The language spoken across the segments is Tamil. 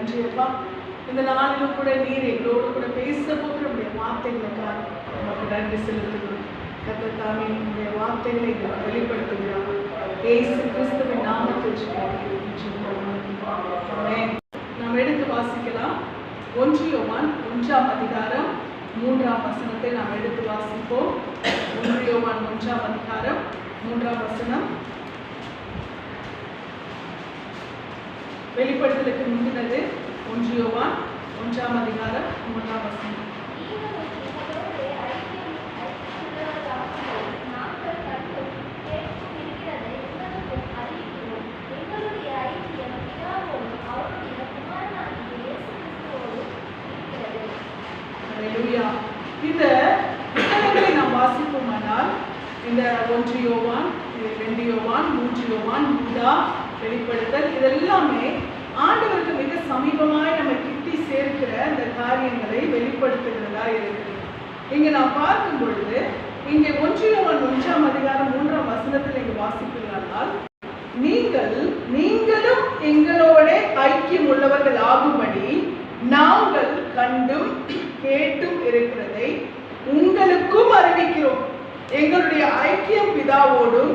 நன்றி அப்பா. இந்த நாளிலும் கூட நீர் எங்களோடு கூட பேச போகிற நம்முடைய வார்த்தைகளுக்காக நமக்கு நன்றி செலுத்துகிறோம். கர்த்தர் தாமே நம்முடைய வார்த்தைகளை எங்களுக்கு வெளிப்படுத்துகிறார். இயேசு கிறிஸ்துவின் நாமத்தில் நாம் எடுத்து வாசிக்கலாம். 1 யோவான் 1ஆம் அதிகாரம் 3ஆம் வசனத்தை நாம் எடுத்து வாசிப்போம். 1 யோவான் 1ஆம் அதிகாரம் 3ஆம் வசனம். வெளிப்படுத்தலுக்கு முந்தினது 1 யோவான் 1ஆம் அதிகாரம் 3ஆம் வசனம். இந்த புத்தகங்களை நாம் வாசிப்போமானால் இந்த 1 யோவான், 2 யோவான், 3 யோவான், யூதா, வெளிப்படுத்தல், இதெல்லாமே ஆண்டவருக்கு மிக சமீபமாய் நம்ம கிட்டி சேர்க்கிற அந்த காரியங்களை வெளிப்படுத்துகிறதா இருக்குது. இங்க நாம் பார்க்கும் பொழுது இங்கே 1 யோவான் 1ஆம் அதிகாரம் 3ஆம் வசனத்தில் இங்கு வாசிக்கிறார்கள், நீங்களும் எங்களோட ஐக்கியம் உள்ளவர்கள் ஆகும்படி நாங்கள் கண்டும் கேட்டும் இருக்கிறதை உங்களுக்கும் அறிவிக்கிறோம். எங்களுடைய ஐக்கியம் பிதாவோடும்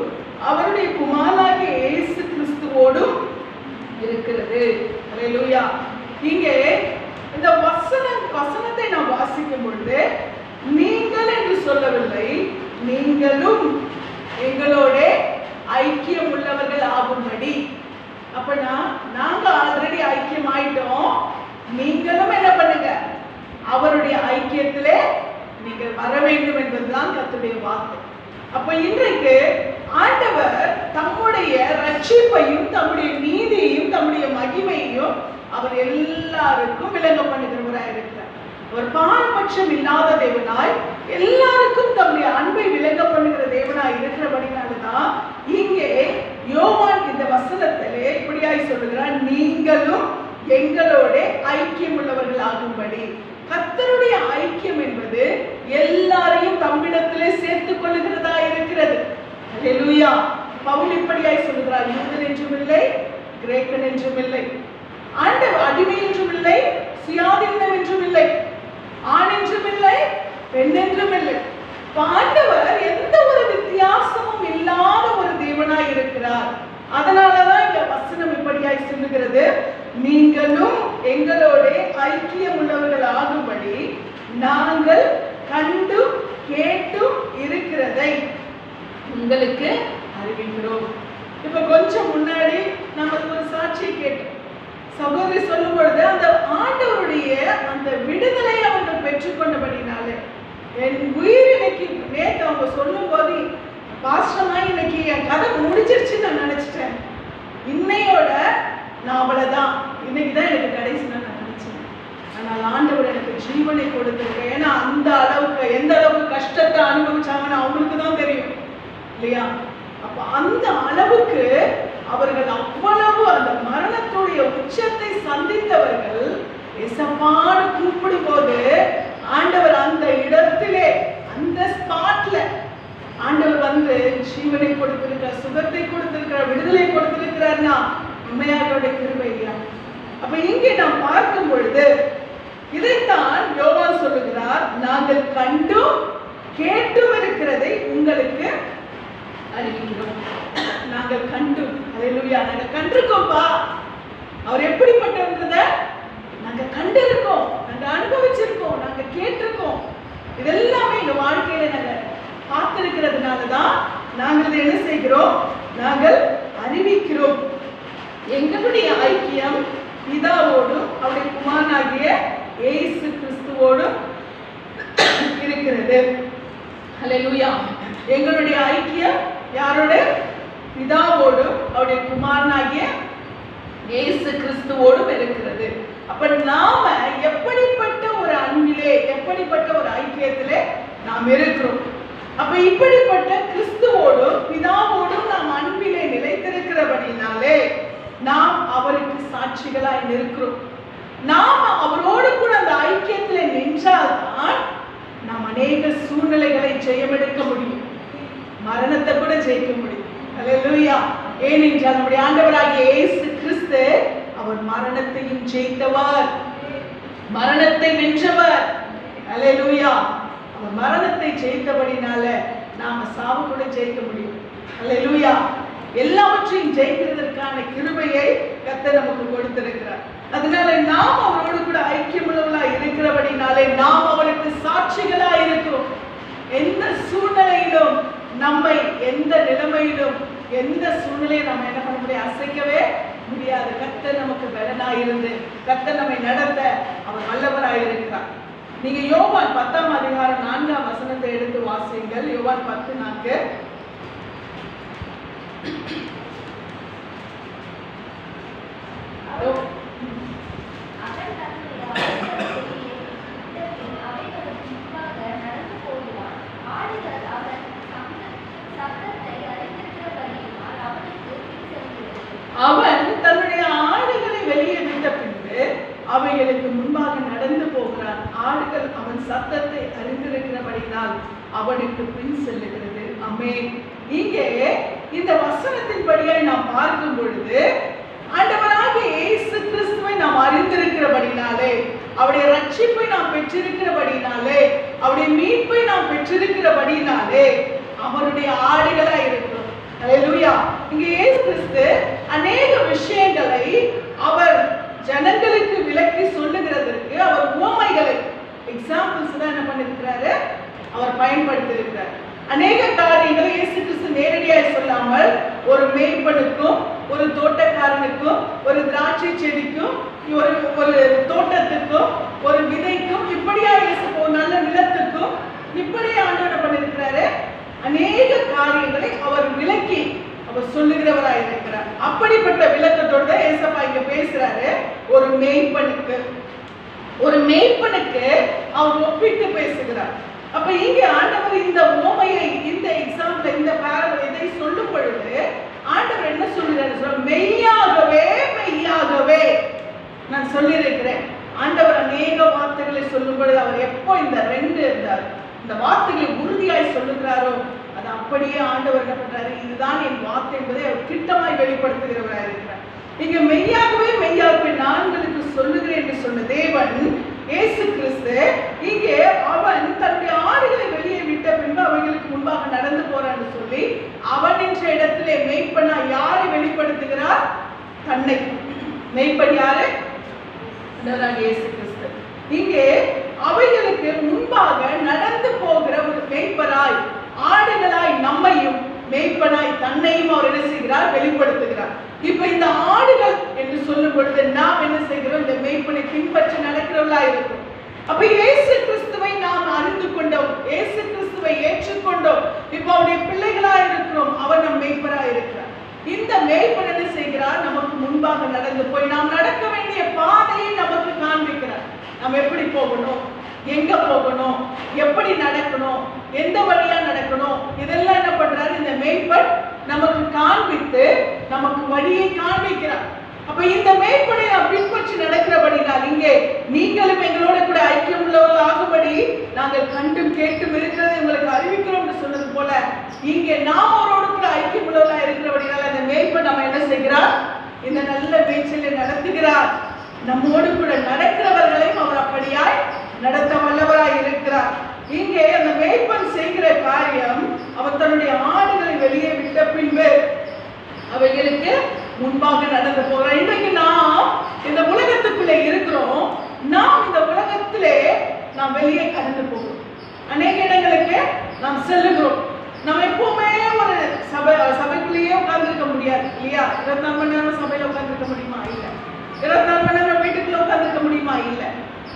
அவருடைய குமாரனாகிய இயேசு கிறிஸ்துவோடும் இருக்கிறது. அல்லேலூயா. இங்கே இந்த வசனத்தை நாம் வாசிக்கும் பொழுது நீங்கள் என்று சொல்லவில்லை, நீங்களும் எங்களோட ஐக்கியம் உள்ளவர்கள் ஆகும்படி. அப்பனா நாங்க ஆல்ரெடி ஐக்கியம் ஆயிட்டோம், நீங்களும் என்ன பண்ணுங்க, அவருடைய ஐக்கியத்திலே நீங்கள் வர வேண்டும் என்பதுதான் கர்த்தருடைய வார்த்தை. அப்ப இன்றைக்கு ஆண்டவர் தம்முடைய ரட்சிப்பையும் தம்முடைய நீதியையும் தம்முடைய மகிமையையும் அவர் எல்லாருக்கும் விளங்க பண்ணுகிறவராய் இருக்கிறார். அவர் பாரபட்சம் இல்லாத தேவனாய் எல்லாருக்கும் தம்முடைய அன்பை விளங்க பண்ணுகிற தேவனாய் இருக்கிறபடினால்தான் இங்கே யோவான் இந்த வசனத்திலே இப்படியாய் சொல்லுகிறார், நீங்களும் எங்களோட ஐக்கியம் உள்ளவர்கள் ஆகும்படி. கர்த்தருடைய ஐக்கியம் என்பது எல்லாரையும் தம்மிடத்திலே சேர்த்துக் கொள்ளுகிறதா இருக்கிறது. அல்லேலூயா. பவுல் இப்படியாய் சொல்லுகிறார், யூதன் என்றும் இல்லை, கிரேக்கன் என்றும் இல்லை, ஆண்டவர் அடிமை என்றும் இல்லை, சுயாதீனம் என்றும் இல்லை, ஆண் என்றும் இல்லை, பெண் என்றும் இல்லை. ஆண்டவர் எந்த ஒரு வித்தியாசமும் இல்லாத ஒரு தேவனாய் இருக்கிறார். அதனாலதான் இந்த வசனம் இப்படியாய் சொல்லுகிறது, நீங்களும் எங்களோட ஐக்கியம் உள்ளவர்கள் ஆகும்படி நாங்கள் கண்டும் கேட்டும் இருக்கிறதை உங்களுக்கு அறிவிக்கிறோம். இப்ப கொஞ்சம் முன்னாடி நமக்கு ஒரு சாட்சியை கேட்டோம். சகோதரி சொல்லும் பொழுது அந்த ஆண்டவருடைய அந்த விடுதலை அவங்க பெற்றுக்கொண்டபடினாலே என் உயிர் இன்னைக்கு நேற்று அவங்க சொல்லும் போது பாஸ்டமா இன்னைக்கு என் கதை முடிஞ்சிருச்சுன்னு நான் நினைச்சிட்டேன். இன்னையோட நான் அவ்வளவுதான், இன்னைக்குதான் எனக்கு கடைசி நான் நினைச்சேன். ஆனால் ஆண்டவர் எனக்கு ஜீவனை கொடுத்திருக்கேன். ஏன்னா அந்த அளவுக்கு எந்த அளவுக்கு கஷ்டத்தை அனுபவிச்சாங்கன்னு அவங்களுக்கு தான் தெரியும் இல்லையா? அப்ப அந்த அளவுக்கு அவர்கள் அவ்வளவு அந்த மரணத்துடைய உச்சத்தை சந்தித்தவர்கள் எசப்பாடு கூப்பிடும் போது ஆண்டவர் அந்த இடத்திலே அந்த ஸ்பாட்ல ஆண்டவர் வந்து ஜீவனை கொடுத்திருக்கிறார், சுகத்தை கொடுத்திருக்கிறார், விடுதலை கொடுத்திருக்கிறார்னா உண்மையாரோட கிருபை இல்லையா? அப்ப இங்கே நாம் பார்க்கும் பொழுது இதைத்தான் யோவான் சொல்லுகிறார், நாங்கள் கண்டும் கேட்டும் இருக்கிறதை உங்களுக்கு அறிவிக்கிறோம். நாங்கள் கண்டும், அல்லேலூயா, நாங்கள் கண்டிருக்கோம்பா. அவர் எப்படிப்பட்டவன்றத நாங்க கண்டிருக்கோம், நாங்க அனுபவிச்சிருக்கோம், நாங்க கேட்டிருக்கோம். இதெல்லாமே இந்த வாழ்க்கையில நாங்க பார்த்திருக்கிறதுனாலதான் நாங்கள் என்ன செய்கிறோம், நாங்கள் அறிவிக்கிறோம். எங்களுடைய ஐக்கியம் பிதாவோடும் அவருடைய குமாரனாகிய இயேசு கிறிஸ்துவோடும் இருக்கிறது. அல்லேலூயா. எங்களுடைய ஐக்கியம் யாரோட? பிதாவோடும் அவருடைய குமாரனாகிய இயேசு கிறிஸ்துவோடும் இருக்கிறது. அப்ப நாம எப்படிப்பட்ட ஒரு அன்பிலே, எப்படிப்பட்ட ஒரு ஐக்கியத்திலே நாம் இருக்கிறோம். அப்ப இப்படிப்பட்ட கிறிஸ்துவோடும் பிதாவோடும் நாம் அன்பிலே நிலைத்திருக்கிறபடினாலே நாம் அவருக்கு சாட்சிகளாய் நிற்கிறோம். நாம் அவரோடு கூட அந்த ஐக்கியத்திலே நின்றால்தான் நாம் அநேக சூழ்நிலைகளை ஜெயமெடுக்க முடியும், மரணத்தை கூட ஜெயிக்க முடியும். அல்லேலூயா. ஏனென்றால் நம்முடைய ஆண்டவராகிய இயேசு கிறிஸ்து அவர் மரணத்தையும் ஜெயித்தவர், மரணத்தை வென்றவர். அல்லேலூயா. அவர் மரணத்தை ஜெயித்தபடினால நாம சாவு கூட ஜெயிக்க முடியும். அல்லேலூயா. எல்லாவற்றையும் ஜெயிக்கிறதற்கான கிருபையை கர்த்தர் நமக்கு கொடுத்திருக்கிறார். அதனால நாம் அவரோடு கூட ஐக்கியமுள்ளவர்களா இருக்கிறபடினாலே நாம் அவருக்கு சாட்சிகளா இருக்கிறோம். எந்த சூழ்நிலையிலும் நம்மை, எந்த நிலைமையிலும், எந்த சூழ்நிலையை நம்ம என்ன பண்ண முடியாது, அசைக்கவே முடியாது. கர்த்தர் நமக்கு பலனாயிருந்து கர்த்தர் நம்மை நடத்த அவர் வல்லவராயிருக்கிறார். நீங்க யோவான் 10ஆம் அதிகாரம் 4ஆம் வசனத்தை எடுத்து வாசியுங்கள். யோவான் 10:4. அவன் தன்னுடைய ஆடுகளை வெளியே விட்ட பின்பு அவைகளுக்கு முன்பாக நடந்து போகிறான். ஆடுகள் அவன் சத்தத்தை அறிந்திருக்கிறபடினால் அவனுக்கு பின் செல்லுகிறது. ஆமென். இங்கே இந்த வசனத்தின்படியாய் நாம் பார்க்கும் பொழுது ஆண்டவராகிய இயேசு கிறிஸ்துவை நாம் அறிந்திருக்கிறபடினாலே, அவருடைய ரட்சிப்பை நாம் பெற்றிருக்கிறபடினாலே, அவருடைய மீட்பை நாம் பெற்றிருக்கிறபடினாலே அவருடைய ஆடுகளா இருக்கிறோம். அல்லேலூயா. இங்கே இயேசு கிறிஸ்து அநேக விஷயங்களை அவர் ஜனங்களுக்கு விளக்கி சொல்லுகிறதற்கு அவர் உவமைகளை, எக்ஸாம்பிள்ஸ் தான் என்ன பண்ணிருக்கிறாரு, அவர் பயன்படுத்தி இருக்கிறார். அநேக காரியங்களை இயேசு கிறிஸ்து நேரடியாக சொல்லாமல் ஒரு மேய்ப்பனுக்கும், ஒரு தோட்டக்காரனுக்கும், ஒரு திராட்சை செடிக்கும், ஒரு தோட்டத்துக்கும், ஒரு விதைக்கும், இப்படியா இயேசு ஒரு நல்ல நிலத்துக்கும் இப்படியே ஆண்டவர் பண்ணிருக்கிறாரு. அநேக காரியங்களை அவர் விளக்கி அவர் சொல்லுகிறவராக இருக்கிறார். அப்படிப்பட்ட விளக்கத்தோடு தான் ஏசப்பா இங்க பேசுறாரு. ஒரு மேய்ப்பனுக்கு அவர் ஒப்பிட்டு பேசுகிறார். அப்ப இங்க ஆண்டவர் இந்த உவமையை, இந்த எக்ஸாம்பிள், இந்த பாரபல் இதை சொல்லும் பொழுது ஆண்டவர் என்ன சொல்லுகிறார், மெய்யாகவே மெய்யாகவே நான் சொல்லியிருக்கிறேன். ஆண்டவர் அநேக வார்த்தைகளை சொல்லும் பொழுது அவர் எப்போ இந்த வார்த்தைகளை உறுதியாய் சொல்லுகிறாரோ அது அப்படியே ஆண்டவர் என்ன பண்றாரு, இதுதான் என் வார்த்தை என்பதை அவர் திட்டமாய் வெளிப்படுத்துகிறவராக இருக்கிறார். இங்க மெய்யாகவே மெய்யாகவே நான் உங்களுக்கு சொல்லுகிறேன் என்று சொன்ன தேவன் இயேசு கிறிஸ்து இங்கே அவன் தன்னுடைய ஆடுகளை வெளியே விட்ட பின்பு அவைகளுக்கு முன்பாக நடந்து போறான்னு சொல்லி அவன் என்ற இடத்திலே மெய்ப்பனா யாரை வெளிப்படுத்துகிறார், தன்னை. மெய்ப்பன் யாரு, இயேசு கிறிஸ்து. இங்கே அவைகளுக்கு முன்பாக நடந்து போகிற ஒரு மெய்ப்பராய், ஆடுகளாய் நம்மையும், மெய்ப்பனாய் தன்னையும் அவர் என்ன செய்கிறார், வெளிப்படுத்துகிறார். இப்ப இந்த ஆடுகள் என்று சொல்லும் பொழுது நாம் என்ன செய்கிறோம், இந்த மெய்ப்பனை பின்பற்றி நடக்கிறவர்களா இருக்கும். அப்ப இயேசு கிறிஸ்துவை நாம் அறிந்து கொண்டோம், இயேசு கிறிஸ்துவை ஏற்றுக்கொண்டோம், இப்ப அவருடைய பிள்ளைகளா இருக்கிறோம், அவர் நம் மெய்ப்பரா இருக்கிறார். இந்த மெய்ப்பன் என்ன செய்கிறார், நமக்கு முன்பாக நடந்து போய் நாம் நடக்க வேண்டிய பாதையை நமக்கு காண்பிக்கிறார். நாம் எப்படி போகணும், எங்க போகணும், எப்படி நடக்கணும், எந்த வழியா நடக்கணும், இதெல்லாம் என்ன பண்றாரு, இந்த மேய்ப்பன் நமக்கு காண்பித்து நமக்கு வழியை காண்பிக்கிறார். அப்ப இந்த மேய்ப்பனை நாம் பின்பற்றி நடக்கிறபடினால் இங்கே நீங்களும் எங்களோட கூட ஐக்கியம் உள்ளவர்கள் ஆகும்படி நாங்கள் கண்டும் கேட்டும் இருக்கிறதை உங்களுக்கு அறிவிக்கிறோம் என்று சொன்னது போல இங்கே நாம் அவரோடு கூட ஐக்கியம் உள்ளவர்களா இருக்கிறபடினால் அந்த மேய்ப்பன் நம்ம என்ன செய்கிறார், இந்த நல்ல மேய்ச்சலை நடத்துகிறார். நம்மோடு கூட நடக்கிறவர்களையும் அவர் அப்படியாய் நடத்த வல்லவராய் இருக்கிறார். இங்கே அந்த மேய்ப்பன் செய்கிற காரியம், அவர் தன்னுடைய ஆடுகளை வெளியே விட்ட பின்பு அவைகளுக்கு முன்பாக நடந்து போகிறார். இன்றைக்கு நாம் இந்த உலகத்துக்குள்ளே இருக்கிறோம். நாம் இந்த உலகத்திலே நாம் வெளியே கடந்து போகிறோம். அநேக இடங்களுக்கு நாம் செல்லுகிறோம். நம்ம எப்பவுமே ஒரு சபைக்குள்ளேயே உட்கார்ந்துருக்க முடியாது இல்லையா? 24 மணி நேரம் சபையில உட்கார்ந்துருக்க முடியுமா? இல்லை. 24 மணி நேரம் வீட்டுக்குள்ள உட்கார்ந்துருக்க முடியுமா? இல்லை.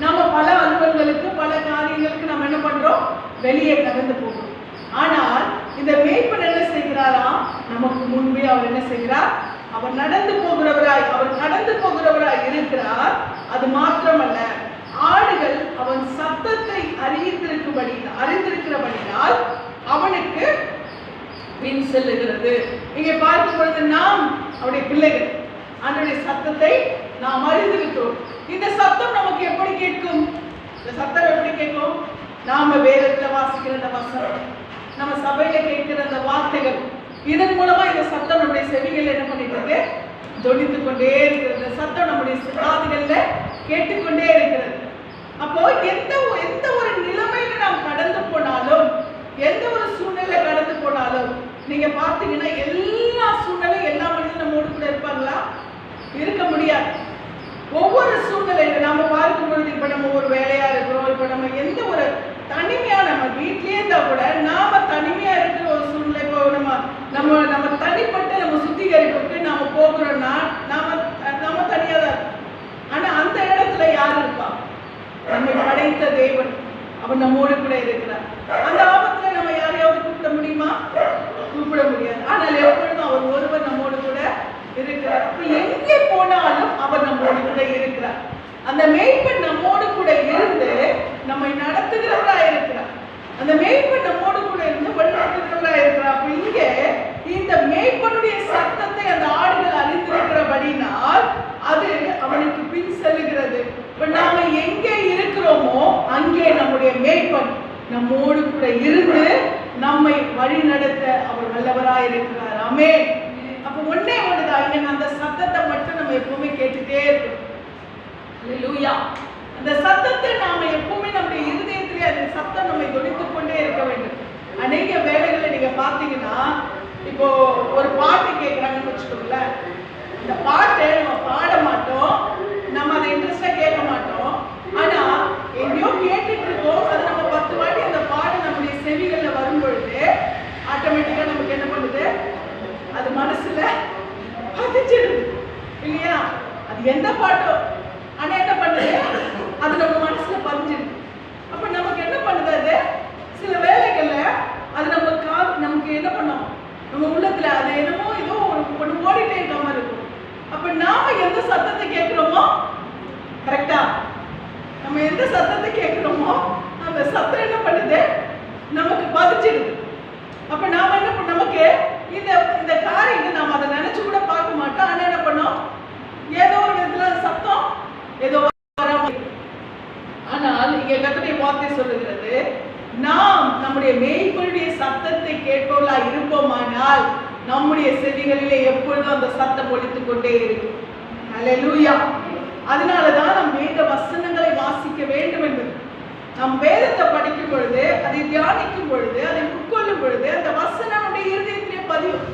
நாம பல அலுவல்களுக்கு, பல காரியங்களுக்கு நம்ம என்ன பண்றோம், வெளியே கடந்து போகிறோம். ஆனால் இந்த மேய்ப்பன் என்ன செய்கிறாரா, நமக்கு முன்பே அவர் என்ன செய்கிறார், அவர் நடந்து போகிறவராய், அவர் கடந்து போகிறவராய் இருக்கிறார். அது மாத்திரமல்ல, ஆடுகள் அவன் சத்தத்தை அறிந்திருக்கிறபடினால் அவனுக்கு பின் செல்லுகிறது. இங்கே பார்க்கும் பொழுது நாம் அவருடைய பிள்ளைகள், அவருடைய சத்தத்தை நாம் அறிந்திருக்கிறோம். இந்த சத்தம் நமக்கு எப்படி கேட்கும், இந்த சத்தம் எப்படி கேட்கும், நாம வேதத்துல வாசிக்கிற அந்த வசனம், நம்ம சபையில கேட்கிற அந்த வார்த்தைகள், இதன் மூலமா இந்த சத்தம் நம்முடைய செவிகள் என்ன பண்ணிட்டு இருக்கு, தொனித்துக் கொண்டே இருக்கிறது. சத்தம் நம்முடைய காதுகள்ல கேட்டுக்கொண்டே இருக்கிறது. அப்போ எந்த ஒரு நிலைமையில நாம் கடந்து போனாலும், எந்த ஒரு சூழ்நிலை கடந்து போனாலும், நீங்க பாத்தீங்கன்னா எல்லா சூழ்நிலையும் எல்லா மனிதனும் நம்மோடு கூட இருப்பாங்களா? இருக்க முடியாது. ஒவ்வொரு சூழ்நிலையில நாம பார்க்கும் பொழுது, இப்ப நம்ம ஒரு வேலையா இருக்கிறோம், இப்ப நம்ம எந்த ஒரு தனிமையா, நம்ம வீட்லயே இருந்தா கூட நாம தனிமையா இருக்கிற ஒரு சூழ்நிலை, இப்போ நம்ம தனிப்பட்ட நம்ம சுத்திகரிப்புக்கு நாம போகிறோம்னா நாம தனியா தான். ஆனா அந்த இடத்துல யாரு இருப்பா? நம்மை படைத்த தேவன், அவர் நம்மோடு கூட இருக்கிறார். அந்த ஆபத்துல நம்ம யாரையாவது கூப்பிட முடியுமா? கூப்பிட முடியாது. ஆனால் எப்பொழுதும் அவர் ஒருவர் நம்மோடு கூட இருக்கிறார். அப்ப எங்கே போனாலும் அவர் நம்மோடு கூட இருக்கிறார். அந்த மேய்ப்பன் நம்மோடு கூட இருந்து நம்மை நடத்துகிறவரா இருக்கிறார். அந்த மேய்ப்பன் நம்மோடு கூட இருந்து வழிநடத்துகிறவரா இருக்கிறார். அப்ப இங்க இந்த மேய்ப்பனுடைய சத்தத்தை அந்த ஆடுகள் அறிந்திருக்கிறபடினால் அது அவனுக்கு பின் செல்லுகிறது. இப்ப நாம எங்கே இருக்கிறோமோ அங்கே நம்முடைய மேய்ப்பன் நம்மோடு கூட இருந்து நம்மை வழி நடத்த அவர் வல்லவராய் இருக்கிறார். ஆமென். அப்ப ஒன்னே ஒண்ணுதான், இங்க அந்த சத்தத்தை மட்டும் நம்ம எப்பவுமே கேட்டுட்டே இருக்கணும். அல்லேலூயா. அந்த சத்தத்தை நாம எப்பவுமே நம்முடைய இருதயத்திலே அந்த சத்தம் நம்மை தொனித்துக் கொண்டே இருக்க வேண்டும். அநேக வேளைகளை நீங்க பாத்தீங்கன்னா, இப்போ ஒரு பாட்டு கேட்கிறாங்கன்னு வச்சுக்கோங்களேன், இந்த பாட்டை நம்ம பாட மாட்டோம், நம்ம அதை இன்ட்ரெஸ்டா கேட்க மாட்டோம். ஆனா எங்கேயோ கேட்டுட்டு இருக்கோம், அது நம்ம 10 வாட்டி அந்த பாட்டு நம்முடைய செவிகள்ல வரும் பொழுது ஆட்டோமேட்டிக்கா நமக்கு என்ன பண்ணுது? அது மனசுல பதிச்சிடுது இல்லையா? அது எந்த பாட்டோ, ஆனா என்ன பண்ணுது? அது நம்ம மனசுல பதிஞ்சிடுது. அப்ப நமக்கு என்ன பண்ணுது? அது சில வேளைகள்ல அது நமக்கு என்ன பண்ணும்? நம்ம உள்ளத்துல அது என்னமோ ஏதோ ஒன்று ஓடிட்டே இருக்க மாதிரி இருக்கும். அப்ப நாம எந்த சத்தத்தை கேட்கிறோமோ, கரெக்டா நம்ம எந்த சத்தத்தை கேட்கிறோமோ அந்த சத்தம் என்ன பண்ணுது? நமக்கு பதிச்சிடுது. அப்ப நாம என்ன பண்ண, நமக்கு இந்த காரியத்தை நாம அதை நினைச்சு கூட பார்க்க மாட்டோம். ஆனா என்ன பண்ணோம்? ஏதோ ஒரு விதத்துல சத்தம் ஏதோ வராம. ஆனால் இங்க கர்த்தருடைய வார்த்தை சொல்லுகிறது, நாம் நம்முடைய மேய்ப்பனுடைய சத்தத்தை கேட்பவர்களா இருப்போமானால் நம்முடைய செவிகளிலே எப்பொழுதும் அந்த சத்தம் ஒலித்துக் கொண்டே இருக்கும். அல்லேலூயா. அதனாலதான் நம் வேத வசனங்களை வாசிக்க வேண்டும் என்பது. நம் வேதத்தை படிக்கும் பொழுது, அதை தியானிக்கும் பொழுது, அதை உட்கொள்ளும் பொழுது அந்த வசனம் நம்முடைய இருதயத்திலே பதியும்.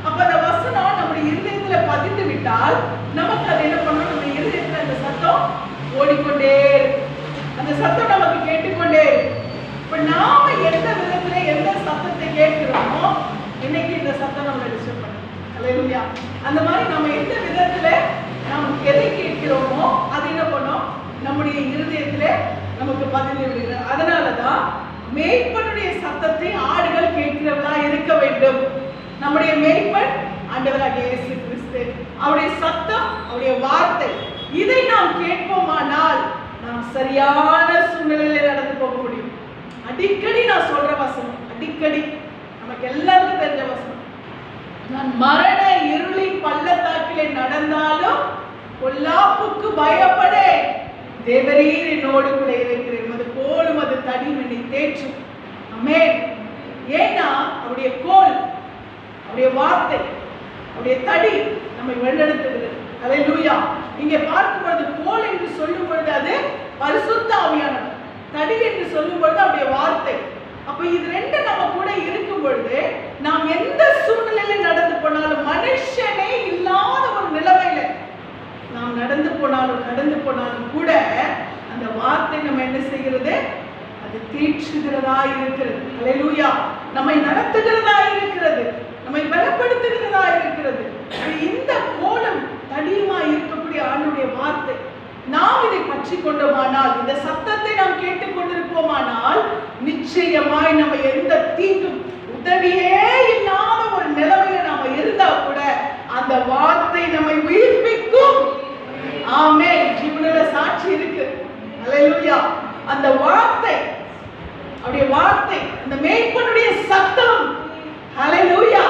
அப்ப அந்த வசனம் நம்முடைய இருதயத்துல பதிந்து விட்டால் நமக்கு அது என்ன பண்ணும்? நம்ம இருதயத்துல அந்த சத்தம் ஓடிக்கொண்டே இருக்கும். அந்த சத்தம் நமக்கு கேட்டுக்கொண்டே இருக்கும். இப்ப நாம எந்த விதத்துல எந்த சத்தத்தை கேட்கிறோமோ, இன்னைக்கு இந்த சத்தம் நம்மளை டிஸ்டர்ப் பண்ணும். அல்லேலூயா. அந்த மாதிரி நம்ம எந்த விதத்துல நாம் எதை கேட்கிறோமோ அது என்ன பண்ணும்? நம்முடைய இருதயத்துல நமக்கு பதிந்து விடுகிறது. அதனாலதான் மேய்ப்பனுடைய சத்தத்தை ஆடுகள் கேட்கிறவர்களா இருக்க வேண்டும். நம்முடைய மேய்ப்பன் ஆண்டவராகிய இயேசு கிறிஸ்து, அவருடைய சத்தம், அவருடைய வார்த்தை, இதை நாம் கேட்போமானால் நாம் சரியான சூழ்நிலையில நடந்து போக முடியும். அடிக்கடி நான் சொல்ற வசனம், அடிக்கடி நமக்கு எல்லாருக்கும் தெரிஞ்ச வசனம், நான் மரண இருளின் பள்ளத்தாக்கிலே நடந்தாலும் பொல்லாப்புக்கு பயப்படேன், தேவரீர் என்னோடு கூட இருக்கிறேன், அது கோலும் அது தடியும் என்னை தேற்றும். ஆமென். ஏன்னா அவருடைய கோல், அவருடைய வார்த்தை, அவருடைய தடி நம்மை வழிநடத்துகிறது. அல்லேலூயா. இங்கே பார்க்கும் பொழுது கோல் என்று சொல்லும் பொழுது அது பரிசுத்த ஆவியானவர், தடி என்று சொல்லும் பொழுது அவருடைய வார்த்தை. அப்ப இது ரெண்டு நம்ம கூட இருக்கும் பொழுது நாம் எந்த சூழ்நிலையில நடந்து போனாலும், மனுஷனே இல்லாத ஒரு நிலைமையில நாம் நடந்து போனாலும் கூட அந்த வார்த்தை நம்ம என்ன செய்கிறது? அது தேற்றுகிறதா இருக்கிறது. அல்லேலூயா. நம்மை நடத்துகிறதா இருக்கிறது, நம்மை பலப்படுத்துகிறதா இருக்கிறது. இந்த கோலம் தடியுமா இருக்கக்கூடிய ஆண்டுடைய வார்த்தை நாம் இதை பற்றி கொண்டோமானால், இந்த சத்தத்தை நாம் கேட்டுக்கொண்டிருப்போமானால், நிச்சயமாய் நம்ம எந்த தீங்கும் உதவியே இல்லாத ஒரு நிலைமையில நாம இருந்தா கூட அந்த வார்த்தை நம்மை உயிர்ப்பிக்கும். ஆமென். ஜீவனுள்ள சாட்சி இருக்கு. அல்லேலூயா. அந்த வார்த்தை, அவருடைய வார்த்தை, அந்த மேய்ப்பனுடைய சத்தம், அல்லேலூயா,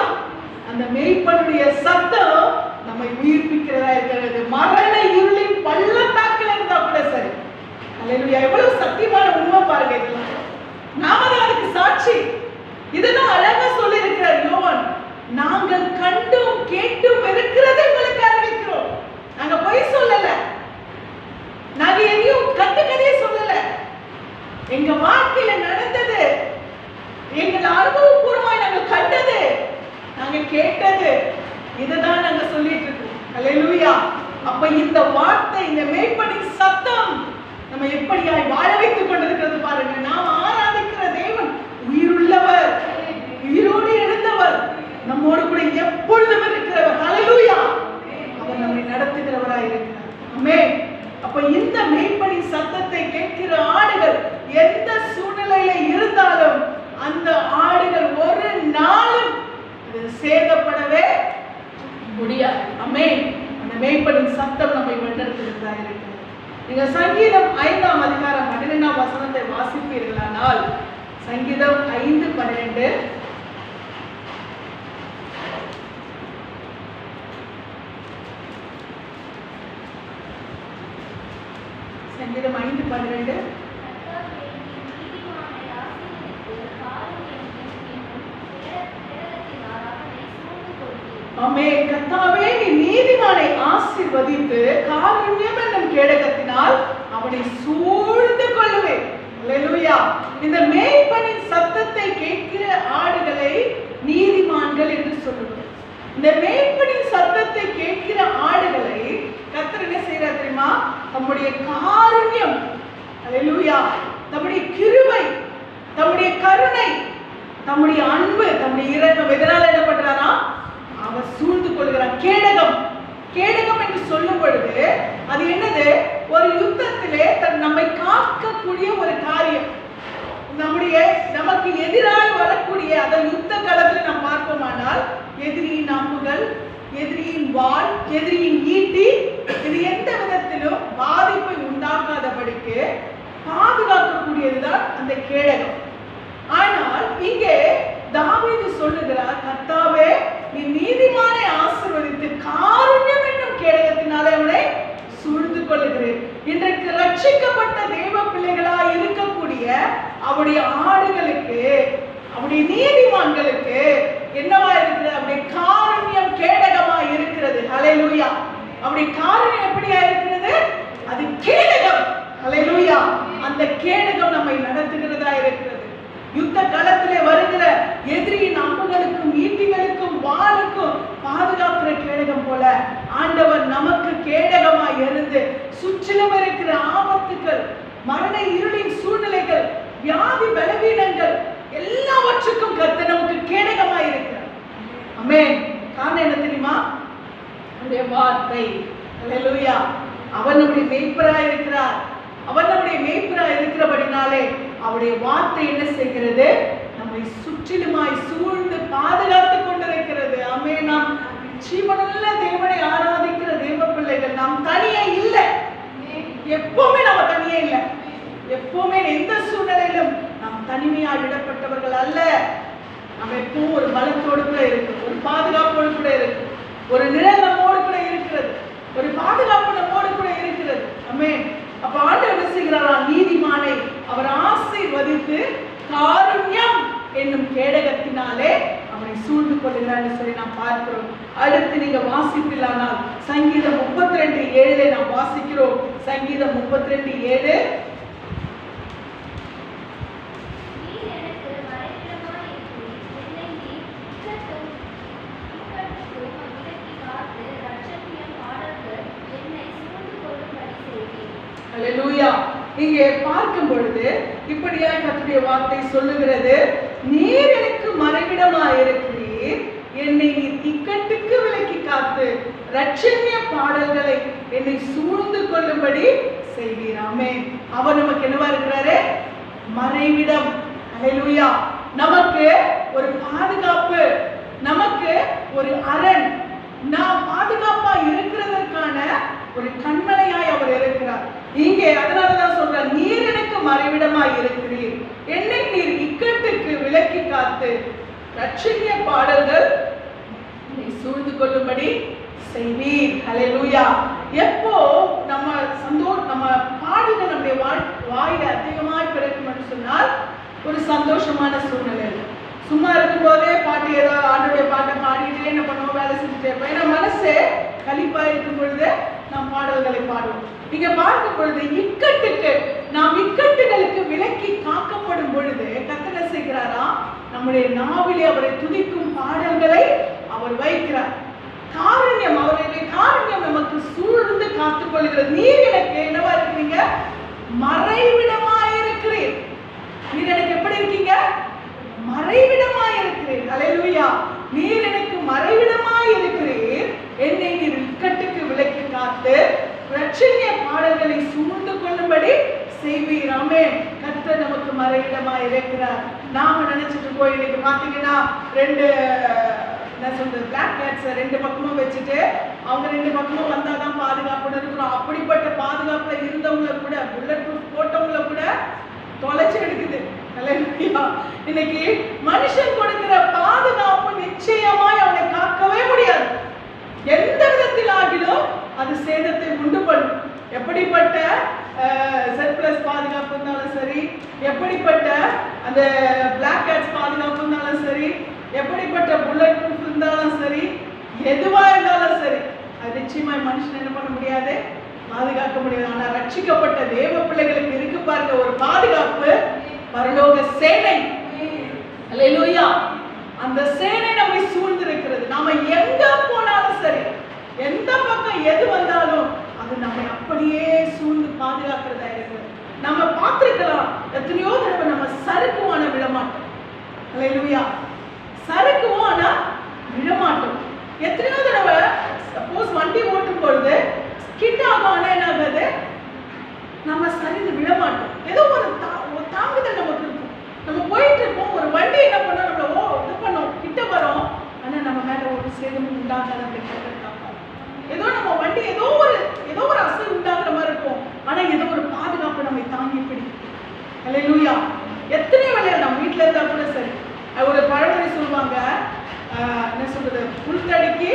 அந்த மேய்ப்பனுடைய சத்தம் நம்மை உயிர்ப்பிக்கிறதா இருக்கிறது. மரண இருளின் பள்ளத்தாக்கில் இருந்தா கூட சரி. அல்லேலூயா. எவ்வளவு சத்தியமான உண்மை பாருங்க. இதெல்லாம் நாம தான் அதுக்கு சாட்சி. இதுதான் அழகா சொல்லி இருக்கிறார் யோவான், நாங்கள் கண்டும் கேட்டும் இருக்கிறதை உங்களுக்கு அறிவிக்கிறோம். எங்க வாழ்க்கையில நடந்தது, எங்கள் அனுபவபூர்வமாய் நாங்க கண்டது, நாங்க கேட்டது, இதுதான் நாங்க சொல்லிட்டு இருக்கோம். அல்லேலூயா. அப்ப இந்த வார்த்தை, இந்த மேய்ப்பனின் சத்தம் நம்ம எப்படியாய் வாழ வைத்துக் கொண்டிருக்கிறது பாருங்க. நாம் ஆராதிக்கிற தேவன் உயிருள்ளவர், உயிரோடு எழுந்தவர், நம்மோடு கூட எப்பொழுதும் இருக்கிறவர். அல்லேலூயா. அவர் நம்மை நடத்துகிறவராய் இருக்கிறார். ஆமென். அப்ப இந்த மேய்ப்பனின் சத்தத்தை கேட்கிற ஆடுகள் எந்த சூழ்நிலையில இருந்தாலும் அந்த ஆடுகள் ஒரு நாளும் சேதப்படவே முடியாது. ஆமென். அந்த மேய்ப்பனின் சத்தம் நம்மை வழிநடத்துகிறதா இருக்கிறது. நீங்க சங்கீதம் 5ஆம் அதிகாரம் 12ஆம் வசனத்தை வாசிப்பீர்களானால், சங்கீதம் 5:12, சங்கீதம் 5:12, ஆமென். கர்த்தாவே, நீ நீதிமானை ஆசீர்வதித்து காருண்யம் என்னும் கேடகத்தினால் அவனை சூழ்ந்து கொள்ளுவேன். அல்லேலூயா. இந்த மேய்ப்பனின் சத்தத்தை கேட்கிற ஆடுகளை நீதிமான்கள் என்று சொல்லுவோம். இந்த மேய்ப்பனின் சத்தத்தை கேட்கிற ஆடுகளை கர்த்தர் என்ன செய்யறார் தெரியுமா? நம்முடைய காருண்யம், அல்லேலூயா, நம்முடைய கிருபை, நம்முடைய கருணை, நம்முடைய அன்பு, நம்முடைய இரக்கம், எதனால என்ன பண்றாரா? அவர் சூழ்ந்து கொள்கிறார். கேடகம், கேடகம் என்று சொல்லும் பொழுது அது என்னது? ஒரு யுத்தத்திலே நம்மை காக்கக்கூடிய ஒரு காரியம். நமக்கு எதிராக வரக்கூடிய அந்த யுத்த களத்தில் நாம் பார்ப்போமானால் எதிரியின் அம்புகள், எதிரியின் வாள், எதிரியின் ஈட்டி, இது எந்த விதத்திலும் பாதிப்பை உண்டாக்காதபடிக்கு பாதுகாக்கக்கூடியதுதான் அந்த கேடகம். ஆனால் இங்கே தாவீது சொல்லுகிறார், கர்த்தாவே, நீ நீதிமானை ஆசீர்வதித்து காருண்யம் என்னும் கேடகத்தினாலே அவனை சூழ்ந்து கொள்ளுகிறேன். இன்றைக்கு ரட்சிக்கப்பட்ட தேவ பிள்ளைகளாய் இருக்கக்கூடிய அவருடைய ஆடுகளுக்கு, அவருடைய நீதிமான்களுக்கு என்னவா இருக்கிறது? அவருடைய காருண்யம் கேடகமா இருக்கிறது. ஹல்லேலூயா. அவருடைய காருண்யம் எப்படியா இருக்கிறது? அது கேடகம். ஹல்லேலூயா. அந்த கேடகம் நம்மை நடத்துகிறதா இருக்கிறது. யுத்த களத்திலே வருகிற எதிரியின் அம்புகளுக்கும் ஈட்டிகளுக்கும் வாளுக்கும் பாதுகாக்கிற கேடகம் போல ஆண்டவர் நமக்கு கேடகமாய் இருந்து சுற்றிலும் இருக்கிற ஆபத்துக்கள், மரண இருளின் சூழ்நிலைகள், வியாதி பலவீனங்கள் எல்லாவற்றுக்கும் கர்த்தர் நமக்கு கேடகமாய் இருக்கிறார். ஆமென். காரணம் என்ன தெரியுமா? அவருடைய வார்த்தை. அல்லேலூயா. அவர் நம்முடைய மேய்ப்பராய் இருக்கிறார். அவர் நம்முடைய மேய்ப்பராய் இருக்கிறபடினாலே அவருடைய வார்த்தை என்ன செய்கிறது? நம்மை சுற்றிலுமாய் சூழ்ந்து பாதுகாத்துக் கொண்டிருக்கிறது. ஆமென். நாம் ஜீவனுள்ள தேவனை ஆராதிக்கிற தேவ பிள்ளைகள். நாம் தனியே இல்லை. எப்பவுமே நம்ம தனியே இல்லை. எப்பவுமே எந்த சூழ்நிலையிலும் நாம் தனிமையாக விடப்பட்டவர்கள் அல்ல. நம்ம எப்பவும் ஒரு பலத்தோடு கூட இருக்கு, ஒரு பாதுகாப்போடு கூட இருக்கு, ஒரு நிழல் நம்மோடு கூட இருக்கிறது, ஒரு பாதுகாப்பு நம்மோடு கூட இருக்கிறது. ஆமென். அப்ப ஆண்டவர் என்ன செய்கிறாரா? நீதிமானை அவர் ஆசீர்வதித்து காருண்யம் என்னும் கேடகத்தினாலே அவனை சூழ்ந்து கொள்கிறார் சொல்லி நாம் பார்க்கிறோம். அடுத்து நீங்க வாசிப்பில்லானால் சங்கீதம் 32:7 நாம் வாசிக்கிறோம். சங்கீதம் 32:7, அல்லேலூயா. இங்கே பார்க்கும் பொழுது இப்படியா கர்த்தருடைய வார்த்தை சொல்லுகிறது, நீர் எனக்கு மறைவிடமாய் இருக்கிறீர், என்னை நீர் இக்கட்டுக்கு விலக்கி காத்து இரட்சணிய பாடல்களை என்னை சூழ்ந்து கொள்ளும்படி செய்வீர். ஆமென். அவர் நமக்கு என்னவா இருக்கிறாரு? மறைவிடம். அல்லேலூயா. நமக்கு ஒரு பாதுகாப்பு, நமக்கு ஒரு அரண், நாம் பாதுகாப்பா இருக்கிறதற்கான ஒரு கண்மலையாய் அவர் இருக்கிறார். இங்கே அதனாலதான் சொல்றார், நீர் எனக்கு மறைவிடமாய் இருக்கிறீர், என்னை நீர் இக்கட்டுக்கு விலக்கி காத்து இரட்சணிய பாடல்கள் சூழ்ந்து கொள்ளும்படி செய்வீர். ஹல்லேலூயா. எப்போ நம்ம பாடல்கள் நம்முடைய வாயில அதிகமாய் பிறக்கும் சொன்னால் ஒரு சந்தோஷமான சூழ்நிலை. சும்மா இருக்கும் போதே பாட்டு, ஏதோ ஆண்டோடைய பாட்டை பாடிட்டே என்ன பண்ணுவோம்? வேலை செஞ்சுட்டே இருப்போம். ஏன்னா மனசு கலிப்பா இருக்கும் பொழுது நாம் பாடல்களை பாடுவோம். இங்க பார்க்கும் பொழுது இக்கட்டுக்கு நாம் இக்கட்டுகளுக்கு விலக்கி காக்கப்படும் பொழுது கர்த்தர் செய்கிறாரா, நம்முடைய நாவிலே அவரை துதிக்கும் பாடல்களை அவர் வைக்கிறார். காருண்யம், அவருடைய காருண்யம் நமக்கு சூழ்ந்து காத்துக் கொள்கிறது. நீர் எனக்கு என்னவா இருக்கிறீங்க? மறைவிடமாயிருக்கிறீர். நீர் எனக்கு எப்படி இருக்கீங்க? மறைவிடமாயிருக்கிறீர். அல்லேலூயா. நீர் எனக்கு மறைவிடமாயிருக்கிறீர். என்னை நீர் இக்கட்டுக்கு விலக்கி காத்து இரட்சணிய பாடல்களை சூழ்ந்து கொள்ளும்படி செய்வீர். ஆமென். கர்த்தர் நமக்கு மறைவிடமாயிருக்கிறார். நாம நினைச்சிட்டு போய் இன்னைக்கு பாத்தீங்கன்னா ரெண்டு என்ன சொல்றது, பிளாக் கேட்ஸ் ரெண்டு பக்கமும் வச்சுட்டு அவங்க ரெண்டு பக்கமும் வந்தாதான் பாதுகாப்புன்னு இருக்கிறோம். அப்படிப்பட்ட பாதுகாப்புல இருந்தவங்களை கூட, புல்லட் ப்ரூஃப் போட்டவங்களை கூட தொலைச்சு எடுக்குது. இன்னைக்கு மனுஷன் கொடுக்கிற பாதுகாப்பு நிச்சயமாய் அவனை காக்கவே முடியாது. எந்த விதத்தில் ஆகிலும் அது சேதத்தை உண்டு பண்ணும். எப்படிப்பட்ட சர்ப்ளஸ் பாதுகாப்பு இருந்தாலும் சரி, எப்படிப்பட்ட அந்த பிளாக் கேட்ஸ் பாதுகாப்பு இருந்தாலும் சரி, எப்படிப்பட்ட புல்லட் ப்ரூஃப் இருந்தாலும் சரி, எதுவா இருந்தாலும் சரி, அது நிச்சயமாய் மனுஷன் என்ன பண்ண முடியாது, பாதுகாக்க முடியாது. ஆனா ரட்சிக்கப்பட்ட தேவ பிள்ளைகளுக்கு இருக்கு பாருங்க ஒரு பாதுகாப்பு, பரலோக சேனை. அல்லேலூயா. அந்த சேனை நம்மை சூழ்ந்து இருக்கிறது. நாம எங்க போனாலும் சரி, எந்த பக்கம் எது வந்தாலும் அது நம்மை அப்படியே சூழ்ந்து பாதுகாக்கிறதா இருக்கிறது. நம்ம பார்த்திருக்கலாம், எத்தனையோ தடவை நம்ம சறுக்குவான விடமாட்டோம். அல்லேலூயா. சறுக்குவோம் ஆனா விடமாட்டோம். எத்தனையோ தடவை சப்போஸ் வண்டி ஓட்டும் பொழுது ஸ்கிட் ஆகும், ஆனா என்ன ஆகாது, நம்ம சரிந்து விடமாட்டோம். ஏதோ ஒரு தாங்குதல் நமக்கு இருக்கும். நம்ம போயிட்டு இருப்போம், ஒரு வண்டி என்ன பண்ணோம், நம்மள இது பண்ணோம், கிட்ட வரோம், ஆனா நம்ம மேல ஒரு சேதமும் உண்டாகாத அப்படி காப்பாங்க. ஏதோ நம்ம வண்டி ஏதோ ஒரு அசை உண்டாகிற மாதிரி இருக்கும், ஆனா ஏதோ ஒரு பாதுகாப்பு நம்மை தாங்கி பிடிக்கும். அல்லேலூயா. எத்தனை விளையாடு நம்ம வீட்டுல இருந்தா கூட சரி, ஒரு பழமொழி சொல்லுவாங்க, என்ன சொல்றது, புல் தடுக்கி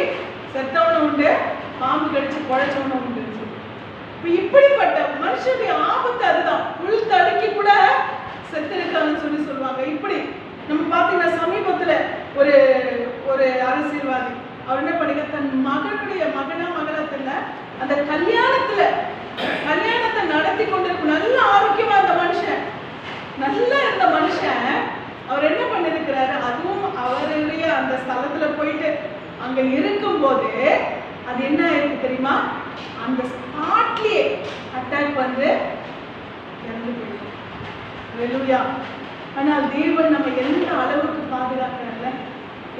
செத்தவனும் உண்டு, பாம்பு கடிச்சு குழைச்சவனும் உண்டு. இப்படிப்பட்ட மனுஷனுடைய ஆபத்து அதுதான். புல் தடுக்கி கூட செத்திருக்காங்கன்னு சொல்லுவாங்க. இப்படி நம்ம பார்த்தீங்கன்னா சமீபத்துல ஒரு அரசியல்வாதி அவர் என்ன பண்ணிக்க, தன் மகனுடைய மகளத்துல அந்த கல்யாணத்தை நடத்தி கொண்டிருக்கும். நல்ல ஆரோக்கியமா இருந்த மனுஷன், நல்லா இருந்த மனுஷன், அவர் என்ன பண்ணிருக்கிறாரு, அதுவும் அவருடைய அந்த ஸ்தலத்துல போயிட்டு அங்க இருக்கும் போது அது என்ன ஆயிருக்கு தெரியுமா, அந்த ஸ்பாட்லயே அட்டாக் வந்து இறந்து போயிருக்கு. அல்லேலூயா. ஆனால் தேவன் நம்ம எந்த அளவுக்கு பாதுகாக்கிறாங்க,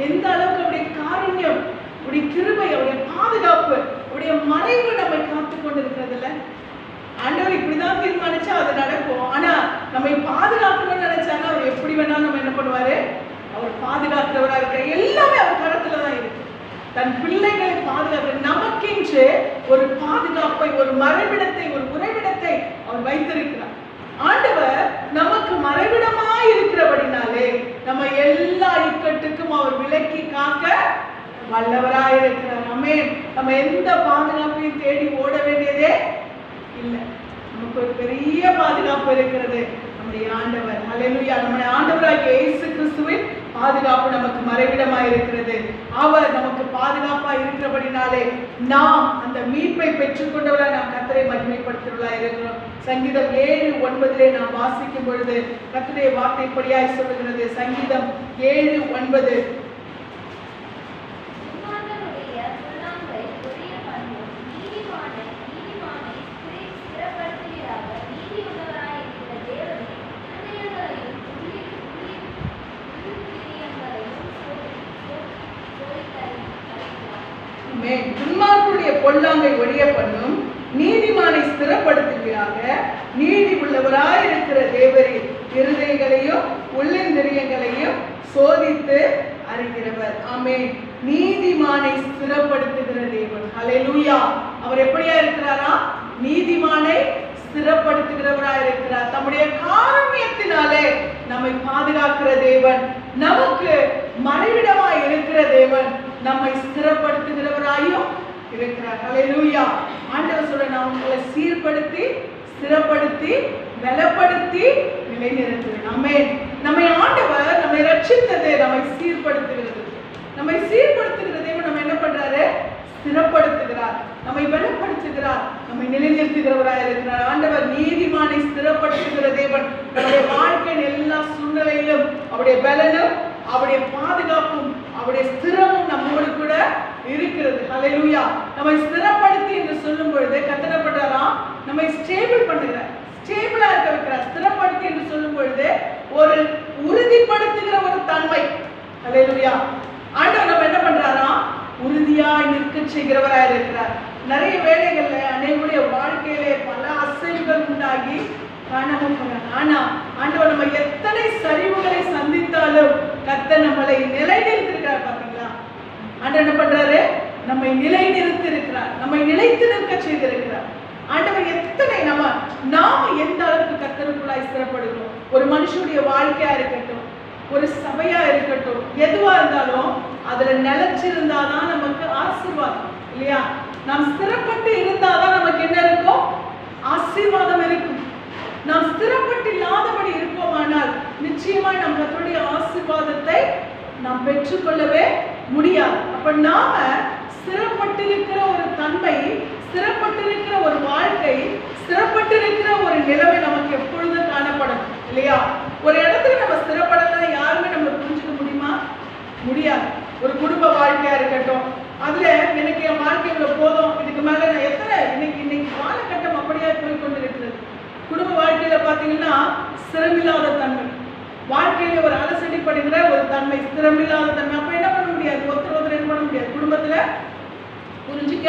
எந்த அளவுக்கு அவருடைய காருண்யம், அவருடைய கிருபை, அவருடைய பாதுகாப்பு, அவருடைய மறைவு நம்மை காத்து கொண்டு இருக்கிறதுல. ஆண்டவர் இப்படிதான் தீர்மானிச்சா அது நடக்கும். ஆனா நம்மை பாதுகாக்கணும்னு நினைச்சாங்க, அவர் எப்படி வேணாலும் நம்ம என்ன பண்ணுவாரு, அவர் பாதுகாக்கிறவரா இருக்கிற எல்லாமே அவர் கரத்துலதான் இருக்கு. தன் பிள்ளைகளை பாதுகாக்க நமக்கென்று ஒரு பாதுகாப்பை, ஒரு மறைவிடத்தை, ஒரு உறைவிடத்தை அவர் வைத்திருக்கிறார். ஆண்டவர் நமக்கு மறைவிடமாய் இருக்கிறபடினாலே நம்ம எல்லா இக்கட்டுக்கும் அவர் விலக்கி காக்க வல்லவராய் இருக்கிறார். நம்ம எந்த பாதுகாப்பையும் தேடி ஓட வேண்டியதே இல்லை. நமக்கு ஒரு பெரிய பாதுகாப்பு இருக்கிறது, நம்முடைய ஆண்டவர். அல்லேலூயா. நம்முடைய ஆண்டவராகிய இயேசு கிறிஸ்துவின் பாதுகாப்பு நமக்கு மறைவிடமாய் இருக்கிறது. அவர் நமக்கு பாதுகாப்பாய் இருக்கிறபடினாலே நாம் அந்த மீட்பை பெற்றுக்கொண்டவர்களாய் நாம் கர்த்தரை மகிமைப்படுத்துகிறவர்களாய் இருக்கிறோம். சங்கீதம் 7:9 நாம் வாசிக்கும் பொழுது கர்த்தருடைய வார்த்தை இப்படியாய் சொல்லுகிறது. சங்கீதம் 7:9, துன்மார்க்கருடைய பொல்லாங்கை ஒழிய பண்ணும், நீதிமானை ஸ்திரப்படுத்துகிறாக. நீதி உள்ளவராய் இருக்கிற தேவரீர் இருதயங்களையும் உள்ளிந்திரியங்களையும் சோதித்து அறிகிறவர். ஆமென். நீதிமானை ஸ்திரப்படுத்துகிற தேவன். அல்லேலூயா. அவர் எப்படியா இருக்கிறாரா, நீதிமானை ஸ்திரப்படுத்துகிறவராய் இருக்கிறார். தம்முடைய காருண்யத்தினாலே நம்மை பாதுகாக்கிற தேவன், நமக்கு மறைவிடமாய் இருக்கிற தேவன், நம்மை ஸ்திரப்படுத்துகிறவராயும் இருக்கிறார். அல்லேலூயா. ஆண்டவர் சொல்ற, நான் உங்களை சீர்படுத்தி ஸ்திரப்படுத்தி பலப்படுத்தி நிலைநிறுத்துவேன். ஆமென். நம்மை ஆண்டவர் நம்மை ரட்சித்தது நம்மை சீர்படுத்துகிறது. நம்மை சீர்படுத்துகிற தேவன் நம்ம என்ன பண்றாரு, ஸ்திரப்படுத்துகிறார். நம்மை பலப்படுத்துகிறார், நம்மை நிலைநிறுத்துகிறவராக இருக்கிறார். ஆண்டவர் நீதிமானை ஸ்திரப்படுத்துகிற தேவன். நம்முடைய வாழ்க்கையின் எல்லா சூழ்நிலையிலும் அவருடைய பலனும் அவருடைய பாதுகாப்பும் அவருடைய ஸ்திரமும் நம்மோடு கூட இருக்கிறது. ஹல்லேலூயா. நம்மை ஸ்திரப்படுத்தி என்று சொல்லும் பொழுது கத்தனப்பட்டாராம், நம்மை ஸ்டேபிள் பண்ணுகிறார், ஸ்டேபிளா இருக்க வைக்கிறார். ஸ்திரப்படுத்தி என்று சொல்லும் பொழுது ஒரு உறுதிப்படுத்துகிற ஒரு தன்மை. ஹல்லேலூயா. ஆண்டவர் நம்ம என்ன பண்றாரா, உறுதியாய் நிற்க செய்கிறவராக இருக்கிறார். நிறைய வேளைகள்ல அனைவருடைய வாழ்க்கையிலே பல அசைவுகள் உண்டாகி காணாமல் போறாங்க. ஆனா ஆண்டவர் நம்ம எத்தனை சரிவுகளை சந்தித்தாலும் கர்த்தர் நம்மளை நிலைநிறுத்திருக்கிறார். பாத்தீங்களா, ஆண்டவர் என்ன பண்றாரு, நம்மை நிலைநிறுத்தி இருக்கிறார், நம்மை நிலைத்து நிற்க செய்திருக்கிறார். ஆண்டவர் எத்தனை நாம எந்த அளவுக்கு கர்த்தருக்குள்ளாய் ஸ்திரப்படுகிறோம். ஒரு மனுஷனுடைய வாழ்க்கையா இருக்கட்டும், ஒரு சபையா இருக்கட்டும், எதுவா இருந்தாலும் அதுல நிலைச்சிருந்தாதான் நமக்கு ஆசீர்வாதம் இல்லையா? நாம் ஸ்திரப்பட்டு இருந்தாதான் நமக்கு என்ன இருக்கும், ஆசீர்வாதம் இருக்கும். நாம் ஸ்திரப்பட்டு இல்லாதபடி இருப்போமானால் நிச்சயமா நம் கர்த்தருடைய ஆசீர்வாதத்தை நாம் பெற்றுக்கொள்ளவே முடியாது. அப்ப நாம ஸ்திரப்பட்டிருக்கிற ஒரு தன்மை, ஸ்திரப்பட்டிருக்கிற ஒரு வாழ்க்கை, ஸ்திரப்பட்டிருக்கிற ஒரு நிலைமை நமக்கு எப்பொழுதும் காணப்படும் இல்லையா? ஒரு இடத்துல நம்ம ஸ்திரப்படலாம் யாருமே நம்ம புரிஞ்சுக்க முடியுமா? முடியாது. ஒரு குடும்ப வாழ்க்கையா இருக்கட்டும், அதுல எனக்கு என் வாழ்க்கையில போதும், இதுக்கு மேல நான் எத்தனை இன்னைக்கு காலகட்டம் அப்படியே போய் கொண்டு இருக்கிறது. குடும்ப வாழ்க்கையில பாத்தீங்கன்னா ஸ்திரமில்லாத தன்மை, வாழ்க்கையில ஒரு அலசடிப்படுகிற ஒரு தன்மை, ஸ்திரமில்லாத தன்மை. அப்ப என்ன பண்ண முடியாது, ஒருத்தர் என்ன பண்ண முடியாது, குடும்பத்துல புரிஞ்சிக்க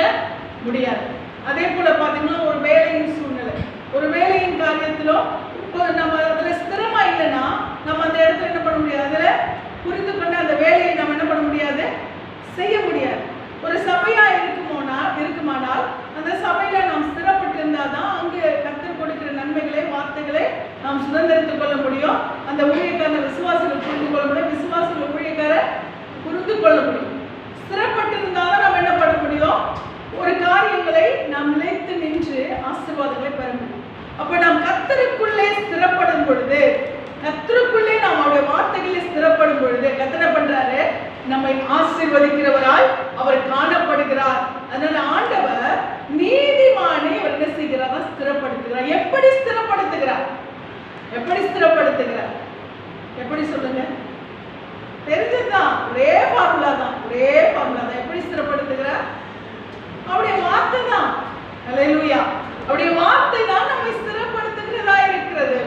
முடியாது. அதே போல பாத்தீங்கன்னா ஒரு வேலையின் சூழ்நிலை, ஒரு வேலையின் காரியத்திலும் நம்ம அதுல ஸ்திரமா இல்லைன்னா நம்ம அந்த இடத்துல என்ன பண்ண முடியாது, அதுல புரிந்து கொண்டு அந்த வேலையை நம்ம என்ன பண்ண முடியாது, செய்ய முடியாது. ஒரு சபையா இருக்குமானால் அந்த சபையில நாம் ஸ்திரப்பட்டு இருந்தாதான் அங்கு கர்த்தர் கொடுக்கிற நன்மைகளை, வார்த்தைகளை நாம் சுதந்திரித்துக் கொள்ள முடியும். அந்த ஊழியக்காரன விசுவாசிகள் புரிந்து கொள்ள முடியும், விசுவாசிகள் ஊழியக்காரர் புரிந்து கொள்ள முடியும். ஸ்திரப்பட்டு இருந்தாதான் நம்ம என்ன பண்ண முடியும், ஒரு காரியங்களை நாம் நிலைத்து நின்று ஆசீர்வாதங்களை பெற முடியும். அப்ப நாம் கர்த்தருக்குள்ளே ஸ்திரப்படும் பொழுது, கர்த்தருக்குள்ளே நாம் அவருடைய வார்த்தைகளை ஸ்திரப்படும் பொழுது கர்த்தர் என்ன பண்றாரு, நம்மை ஆசீர்வதிக்கிறவராய் அவர் காணப்படுகிறார். அதனால ஆண்டவர் நீதிமானை அவர் என்ன செய்கிறார், ஸ்திரப்படுத்துகிறார். எப்படி ஸ்திரப்படுத்துகிறார், எப்படி ஸ்திரப்படுத்துகிறார், எப்படி சொல்லுங்க, தெரிஞ்சதுதான், ஒரே ஃபார்முலா தான், ஒரே ஃபார்முலா தான். எப்படி ஸ்திரப்படுத்துகிறார், அவருடைய வார்த்தை தான். ஹல்லேலூயா. அவருடைய வார்த்தை தான் நம்மை ஸ்திரப்படுத்துகிறதா இருக்கிறது.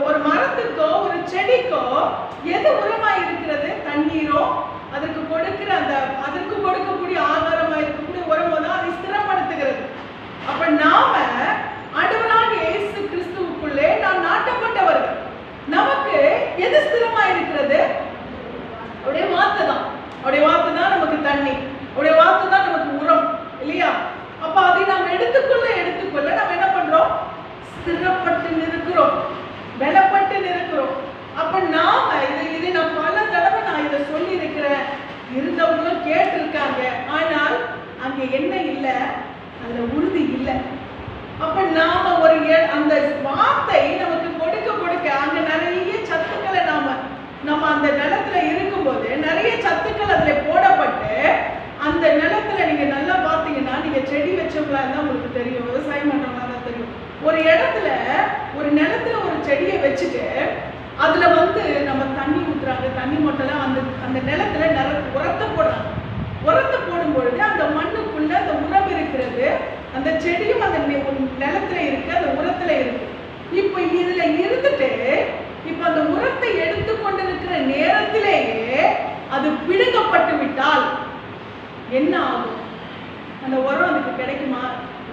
ஒரு மரத்துக்கோ ஒரு செடிக்கோ எது உரமாய் இருக்கிறது, தண்ணீரோ அதற்கு கொடுக்கிற அதற்கு கொடுக்கக்கூடிய ஆகாரமா இருக்கக்கூடிய உரமோ தான் அதை ஸ்திரப்படுத்துகிறது. அப்ப நாம ஆண்டவராகிய இயேசு கிறிஸ்துவுக்குள்ளே நாம் நாட்டப்பட்டவர்கள். நமக்கு எது ஸ்திரமா இருக்கிறது, அவருடைய வார்த்தை தான். அவருடைய வார்த்தை தான் நமக்கு தண்ணி, அவருடைய வார்த்தை தான் நமக்கு உரம் இல்லையா? அப்ப அதை நாம் எடுத்துக்கொள்ள நம்ம என்ன பண்றோம், ஸ்திரப்பட்டு நிற்கிறோம், பலப்பட்டு நிற்கிறோம். அப்ப நாம இதை நான் பல தடவை நான் இதை சொல்லி இருக்கிறேன், இருந்தவங்களும் கேட்டிருக்காங்க. ஆனால் அங்க என்ன இல்லை, அதுல உறுதி இல்லை. அப்ப நாம அந்த வார்த்தை நமக்கு கொடுக்க அங்க நிறைய சத்துக்களை நம்ம அந்த நிலத்துல இருக்கும்போது நிறைய சத்துக்கள் அதுல போடப்பட்டு, அந்த நிலத்துல நீங்க நல்லா பாத்தீங்கன்னா, நீங்க செடி வச்சவங்களா இருந்தா உங்களுக்கு தெரியும், விவசாயம் பண்றவங்களா தான் தெரியும். ஒரு இடத்துல ஒரு நிலத்துல ஒரு செடியை வச்சுட்டு அதுல நம்ம தண்ணி ஊத்துறாங்க, தண்ணி மொட்டல அந்த நிலத்துல உரத்தை போடுறாங்க. உரத்தை போடும் பொழுது அந்த மண்ணுக்குள்ள அந்த உரம் இருக்கிறது, அந்த செடியும் அந்த நிலத்துல இருக்கு, அந்த உரத்துல இருக்கு. இப்ப இதுல இருந்துட்டு இப்ப அந்த உரத்தை எடுத்து கொண்டிருக்கிற நேரத்திலேயே அது பிடுங்கப்பட்டு விட்டால் என்ன ஆகும், அந்த உரம் அதுக்கு கிடைக்குமா?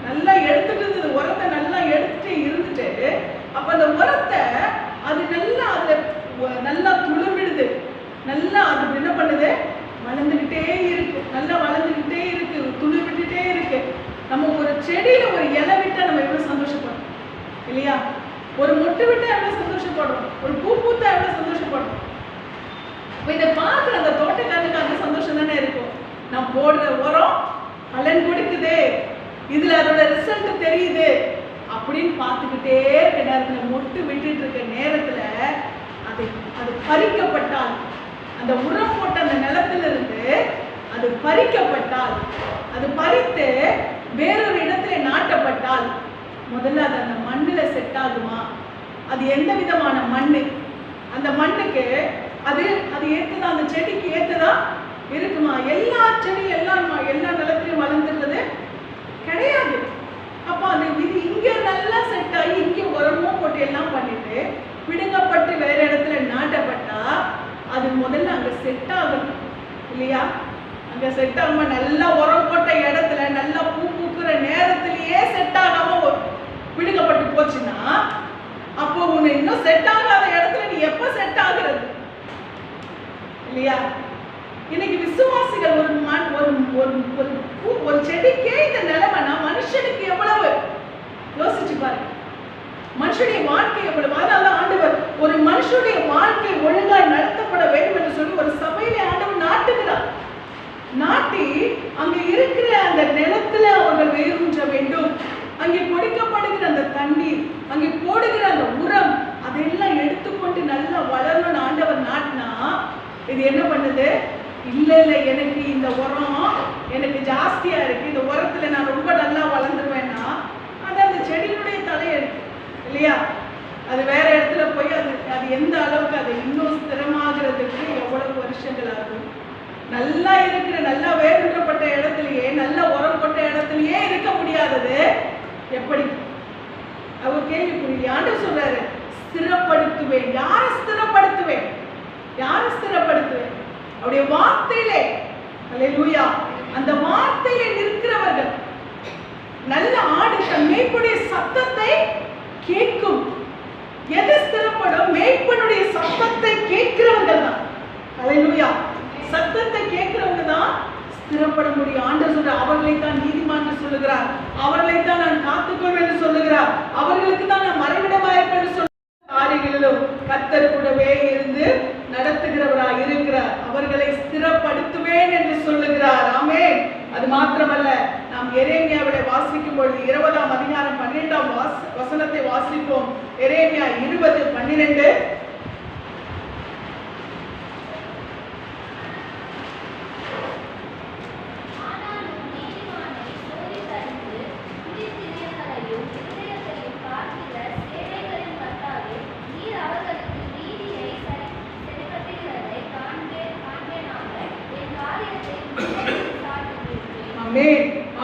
நல்லா எடுத்துட்டு உரத்தை நல்லா எடுத்துட்டு இருந்துட்டு அப்ப அந்த உரத்தை அது நல்லா துளிர்விடுது, நல்லா அது என்ன பண்ணுது, வளர்ந்துகிட்டே இருக்கு, நல்லா வளர்ந்துகிட்டே இருக்கு, துளிர் விட்டுட்டே இருக்கு. நம்ம ஒரு செடியில ஒரு இலை விட்டா நம்ம எவ்வளவு சந்தோஷப்படுறோம் இல்லையா? ஒரு மொட்டு விட்டா எவ்வளவு சந்தோஷப்படுறோம், ஒரு பூ பூத்தா எவ்வளவு சந்தோஷப்படுறோம். இதை பார்க்குற அந்த தோட்டக்காரனுக்கு அந்த சந்தோஷம் தானே இருக்கும். நான் போடுற உரம் பலன் கொடுக்குது, இதுல அதோட ரிசல்ட் தெரியுது அப்படின்னு பார்த்துக்கிட்டே இருக்க நேரத்துல, மொட்டு விட்டுட்டு இருக்க நேரத்துல அது பறிக்கப்பட்டால், அந்த உரம் போட்ட அந்த நிலத்துல இருந்து அது பறிக்கப்பட்டால், அது பறித்து வேறொரு இடத்துல நாட்டப்பட்டால் முதல்ல அது அந்த மண்ணுல செட் ஆகுமா? அது எந்த விதமான மண்ணு? அந்த மண்ணுக்கு அது அது ஏத்துதா? அந்த செடிக்கு ஏத்துதா இருக்குமா? எல்லா செடியும் எல்லா நிலத்திலையும் வளர்ந்துடுறது கிடையாது. அப்ப அது இது இங்க நல்லா செட் ஆகி இங்க உரமும் போட்டு எல்லாம் பண்ணிட்டு பிடுங்கப்பட்டு வேற இடத்துல நாட்டப்பட்டா அது முதல்ல அங்க செட் ஆகணும் இல்லையா? அங்க செட் ஆகாம நல்லா உரம் போட்ட இடத்துல நல்லா பூ பூக்குற நேரத்திலேயே செட் ஆகாம பிடுங்கப்பட்டு போச்சுன்னா அப்போ உன்னை இன்னும் செட் ஆகாத இடத்துல நீ எப்ப செட் ஆகுறது இல்லையா? இன்னைக்கு விசுவாசிகள் ஒரு செடிக்கே இந்த நிலைமைனா மனுஷனுக்கு எவ்வளவு யோசிச்சு பாருங்க. மனுஷனுடைய வாழ்க்கை எவ்வளவு. அதனால ஆண்டவர் ஒரு மனுஷனுடைய வாழ்க்கை ஒழுங்காய் நடத்தப்பட வேண்டும் என்று சொல்லி ஒரு சபையிலே ஆண்டவர் நாட்டுகிறார். நாட்டி அங்க இருக்கிற அந்த நிலத்துல அவர்கள் வேரூன்ற வேண்டும். அங்கே கொடுக்கப்படுகிற அந்த தண்ணீர், அங்கே போடுகிற அந்த உரம், அதெல்லாம் எடுத்துக்கொண்டு நல்லா வளரணும்னு ஆண்டவர் நாட்டினா இது என்ன பண்ணுது? இல்ல எனக்கு இந்த உரம் எனக்கு ஜாஸ்தியா இருக்கு, இந்த உரத்துல நான் ரொம்ப நல்லா வளர்ந்துருவேன்னா அது அந்த செடியினுடைய தலையெடுக்கு இல்லையா? அது வேற இடத்துல போய் அது எந்த அளவுக்கு அது இன்னும் ஸ்திரமாகிறதுக்கு எவ்வளவு வருஷங்கள் ஆகும்? நல்லா இருக்கிற நல்லா வேறுபட்ட இடத்துலயே நல்ல உரம் போட்ட இடத்துலயே இருக்க முடியாதது எப்படி? அவர் கேள்விக்குரிய ஆண்டவர் சொல்றாரு, ஸ்திரப்படுத்துவேன். யாரை ஸ்திரப்படுத்துவேன்? யாரை ஸ்திரப்படுத்துவேன்? அவருடைய வார்த்தையிலே. அல்லேலூயா. அந்த வார்த்தையிலே நிற்கிறவர்கள் நல்ல ஆடு தன் மேய்ப்பனுடைய சத்தத்தை கேட்கும். எது ஸ்திரப்படும்? மேய்ப்பனுடைய சத்தத்தை கேட்கிறவர்கள் தான். அல்லேலூயா. சத்தத்தை கேட்கிறவங்க தான் ஸ்திரப்பட முடியும். ஆண்டவர் சொல்ற அவர்களை தான் நீதிமான் சொல்லுகிறார், அவர்களை தான் நான் காத்துக்கொள்வேன் என்று சொல்லுகிறார், அவர்களுக்கு தான் நான் மறைவிடமா இருப்பேன் என்று சொல்லுகிறார். காரியங்களிலும் கர்த்தர் கூடவே இருந்து நடத்துகிறவராய் இருக்கிறார். அவர்களை ஸ்திரப்படுத்துவேன் என்று சொல்லுகிறார். ஆமென். அது மாத்திரமல்ல, நாம் எரேமியாவிலே வாசிக்கும் பொழுது 20ஆம் அதிகாரம் 12ஆம் வசனத்தை வாசிப்போம். எரேமியா 20:12.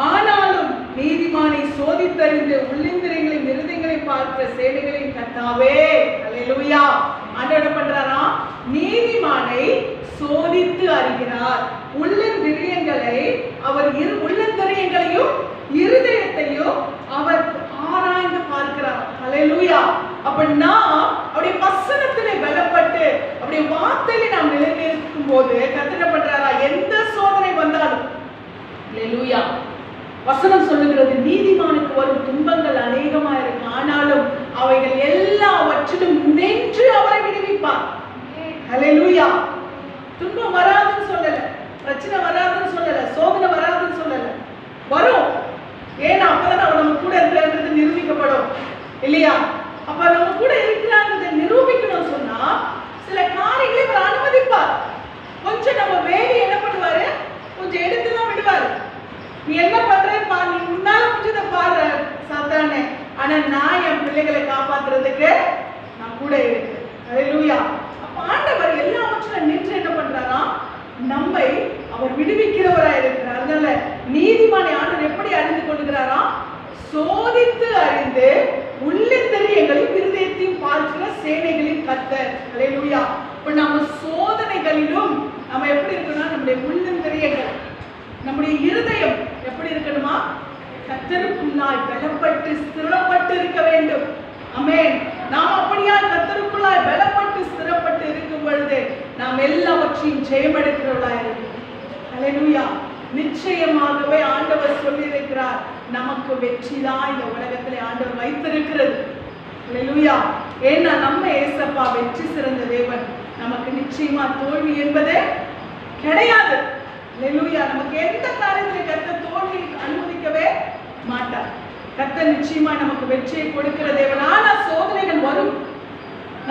ஆனாலும் நீதிமானை சோதித்தறிந்து உள்ளிந்திரியங்களையும் இருதயங்களையும் பார்க்கிற சேனைகளின் கர்த்தாவே. அல்லேலூயா. ஆண்டவர் என்ன பண்றாரா? நீதிமானை சோதித்து அறிகிறார். உள்ளிந்திரியங்களை அவர் உள்ளிந்திரியங்களையும் இருதயத்தையும் அவர் ஆராய்ந்து பார்க்கிறார். அல்லேலூயா. அப்ப நாம் அவருடைய வசனத்திலே பலப்பட்டு அவருடைய வார்த்தையிலே நாம் நிலைநிற்கும் போது கர்த்தர் என்ன பண்றாரா? எந்த சோதனை வந்தாலும் அல்லேலூயா. வசனம் சொல்லுகிறது நீதிமானுக்கு வரும் துன்பங்கள் அநேகமா இருக்கு, ஆனாலும் அவைகள் எல்லாவற்றிலும் நின்று அவரை விடுவிப்பார். அல்லேலூயா. துன்பம் வராதுன்னு சொல்லல, பிரச்சனை வராதுன்னு சொல்லல, சோதனை வராதுன்னு சொல்லல, வரும். ஏன்னா அப்பதான் அவர் நம்ம கூட இருக்கிறது நிரூபிக்கப்படும் இல்லையா? அப்ப நம்ம கூட இருக்கிறாங்க நிரூபிக்கணும் சொன்னா சில காரியங்களை அவர் அனுமதிப்பார். கொஞ்சம் நம்ம வேலை என்ன பண்ணுவாரு? கொஞ்சம் எடுத்துதான் விடுவாரு. நீ என்ன பண்ற பாரு, நீ முன்னால கொஞ்சத்தை பாரு சாத்தானே, ஆனா நான் என் பிள்ளைகளை காப்பாத்துறதுக்கு நான் கூட இருக்கு. அல்லேலூயா. அப்ப ஆண்டவர் எல்லாவற்றிலும் நின்று என்ன பண்றாரா? நம்மை அவர் விடுவிக்கிறவரா இருக்கிறார். அதனால நீதிமானை ஆண்டவர் எப்படி அறிந்து கொள்கிறாரா? சோதித்து அறிந்து உள்ளிந்திரியங்களையும் இருதயத்தையும் பார்க்கிற சேனைகளின் கர்த்தர். அல்லேலூயா. இப்ப நம்ம சோதனைகளிலும் நம்ம எப்படி இருக்கணும்னா நம்முடைய உள்ளிந்திரியங்கள் நம்முடைய இருதயம் எப்படி இருக்கணுமா? கர்த்தருக்குள்ளாய் பலப்பட்டு ஸ்திரப்பட்டு இருக்க வேண்டும். ஆமென். நாம் அப்படியா கர்த்தருக்குள்ளாய் பலப்பட்டு ஸ்திரப்பட்டு இருக்கும் பொழுது நாம் எல்லாவற்றையும் ஜெயமெடுக்கிறவர்களாய் இருக்கிறோம். அல்லேலூயா. நிச்சயமாகவே ஆண்டவர் சொல்லியிருக்கிறார், நமக்கு வெற்றி தான் இந்த உலகத்திலே ஆண்டவர் வைத்திருக்கிறது. அல்லேலூயா. ஏன்னா நம்ம ஏசப்பா வெற்றி சிறந்த தேவன். நமக்கு நிச்சயமா தோல்வி என்பதே கிடையாது. அல்லேலூயா. நமக்கு எந்த காரியத்திலே கர்த்தர் தோல்வி அனுமதிக்கவே மாட்டார். கர்த்தர் நிச்சயமா நமக்கு வெற்றியை கொடுக்கிற தேவன். ஆனா சோதனைகள் வரும்,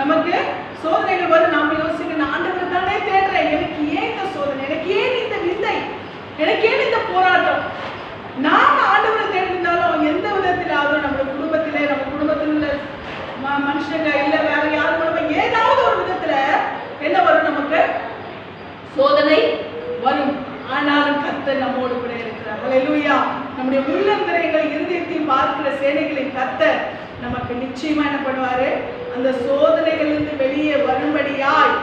நமக்கு சோதனைகள் வரும். நாம யோசிக்க, ஆண்டவர் தானே தேடுறேன், எனக்கு ஏன் இந்த சோதனை, எனக்கு ஏன் இந்த நிந்தை, எனக்கு ஏன் இந்த போராட்டம்? நாம ஆண்டவரை தேடினாலும் எந்த விதத்திலாவது நம்ம குடும்பத்தில் உள்ள மனுஷங்க இல்ல வேற யாரும் மூலமா ஏதாவது ஒரு விதத்துல என்ன வரும்? நமக்கு சோதனை வரும். ஆனாலும் கர்த்தர் நம்மோடு கூட இருக்கிறார். ஹல்லேலூயா. நம்முடைய உள்ளந்தரைகளை இருதயத்தையும் பார்க்கிற சேனைகளின் கர்த்தர் நமக்கு நிச்சயமா என்ன பண்ணுவாரு? அந்த சோதனைகளிலிருந்து வெளியே வரும்படியாய்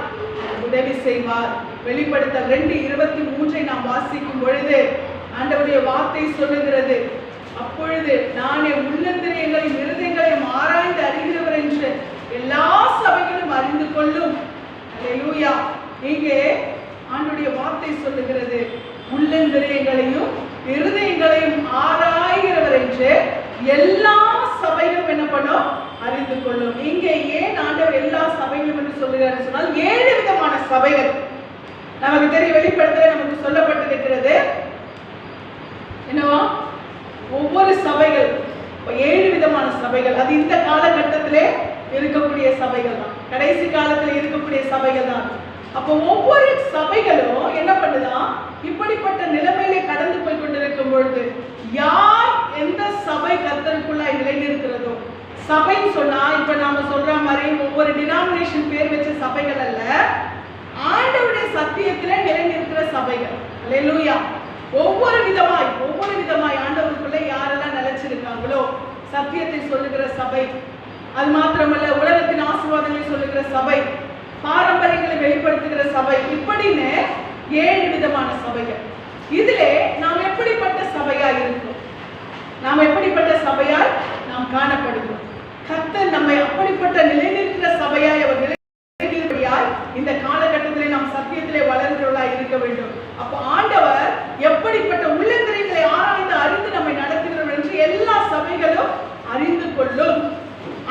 உதவி செய்வார். வெளிப்படுத்தல் 2:23 நாம் வாசிக்கும் பொழுது ஆண்டவருடைய வார்த்தை சொல்லுகிறது, அப்பொழுது நானே உள்ளந்தரைகளையும் இருதயங்களையும் ஆராய்ந்து அறிகிறவர் என்று எல்லா சபைகளும் அறிந்து கொள்ளும். ஹல்லேலூயா. இங்கே ஆண்டவருடைய வார்த்தை சொல்லுகிறது, உள்ளந்தரைகளையும் இருதயங்களையும் ஆராய்கிறவர் என்று எல்லா சபைகளும் என்ன பண்ணும்? அறிந்து கொள்ளும். இங்கே ஏன் ஆண்டவர் எல்லா சபைகளும் என்று சொல்லுகிறார் சொன்னால் 7 விதமான சபைகள் நமக்கு தெரியும். வெளிப்படுத்தல நமக்கு சொல்லப்பட்டிருக்கிறது என்னவா? ஒவ்வொரு சபைகள் 7 விதமான சபைகள். அது இந்த காலகட்டத்திலே இருக்கக்கூடிய சபைகள் தான், கடைசி காலத்தில் இருக்கக்கூடிய சபைகள் தான். அப்போ ஒவ்வொரு சபைகளும் என்ன பண்ணுதான்? இப்படிப்பட்ட நிலைமையிலே கடந்து போய் கொண்டிருக்கும் பொழுது யார் எந்த சபை கர்த்தருக்குள்ளாய் நிலைநிற்கிறதோ, சபைன்னு சொன்னா இப்ப நாம சொல்ற மாதிரி ஒவ்வொரு டினாமினேஷன் பேர் வச்ச சபைகள் அல்ல, ஆண்டவருடைய சத்தியத்திலே நிலைநிற்கிற சபைகள். ஹல்லேலூயா. ஒவ்வொரு விதமாய் ஆண்டவருக்குள்ள யாரெல்லாம் நிலைச்சிருக்காங்களோ, சத்தியத்தை சொல்லுகிற சபை, அது மாத்திரமல்ல உலகத்தின் ஆசீர்வாதங்களை சொல்லுகிற சபை, பாரம்பரியங்களை வெளிப்படுத்துகிற சபை, இப்படின்னு 7 விதமான சபைகள். இதிலே நாம் எப்படிப்பட்ட சபையாய் இருக்கிறோம்? நாம் எப்படிப்பட்ட சபையாய் நாம் காணப்படுகிறோம்? கர்த்தர் நம்மை அப்படிப்பட்ட நிலைநிற்கிற சபையாய் அவர் நிலைநிறுத்தியாய் இந்த காலகட்டத்திலே நாம் சத்தியத்திலே வளர்கிறவர்களாய் இருக்க வேண்டும். அப்போ ஆண்டவர் எப்படிப்பட்ட உள்ளந்தரைகளை ஆராய்ந்து அறிந்து நம்மை நடத்துகிறவர் என்று எல்லா சபைகளும் அறிந்து கொள்ளும்.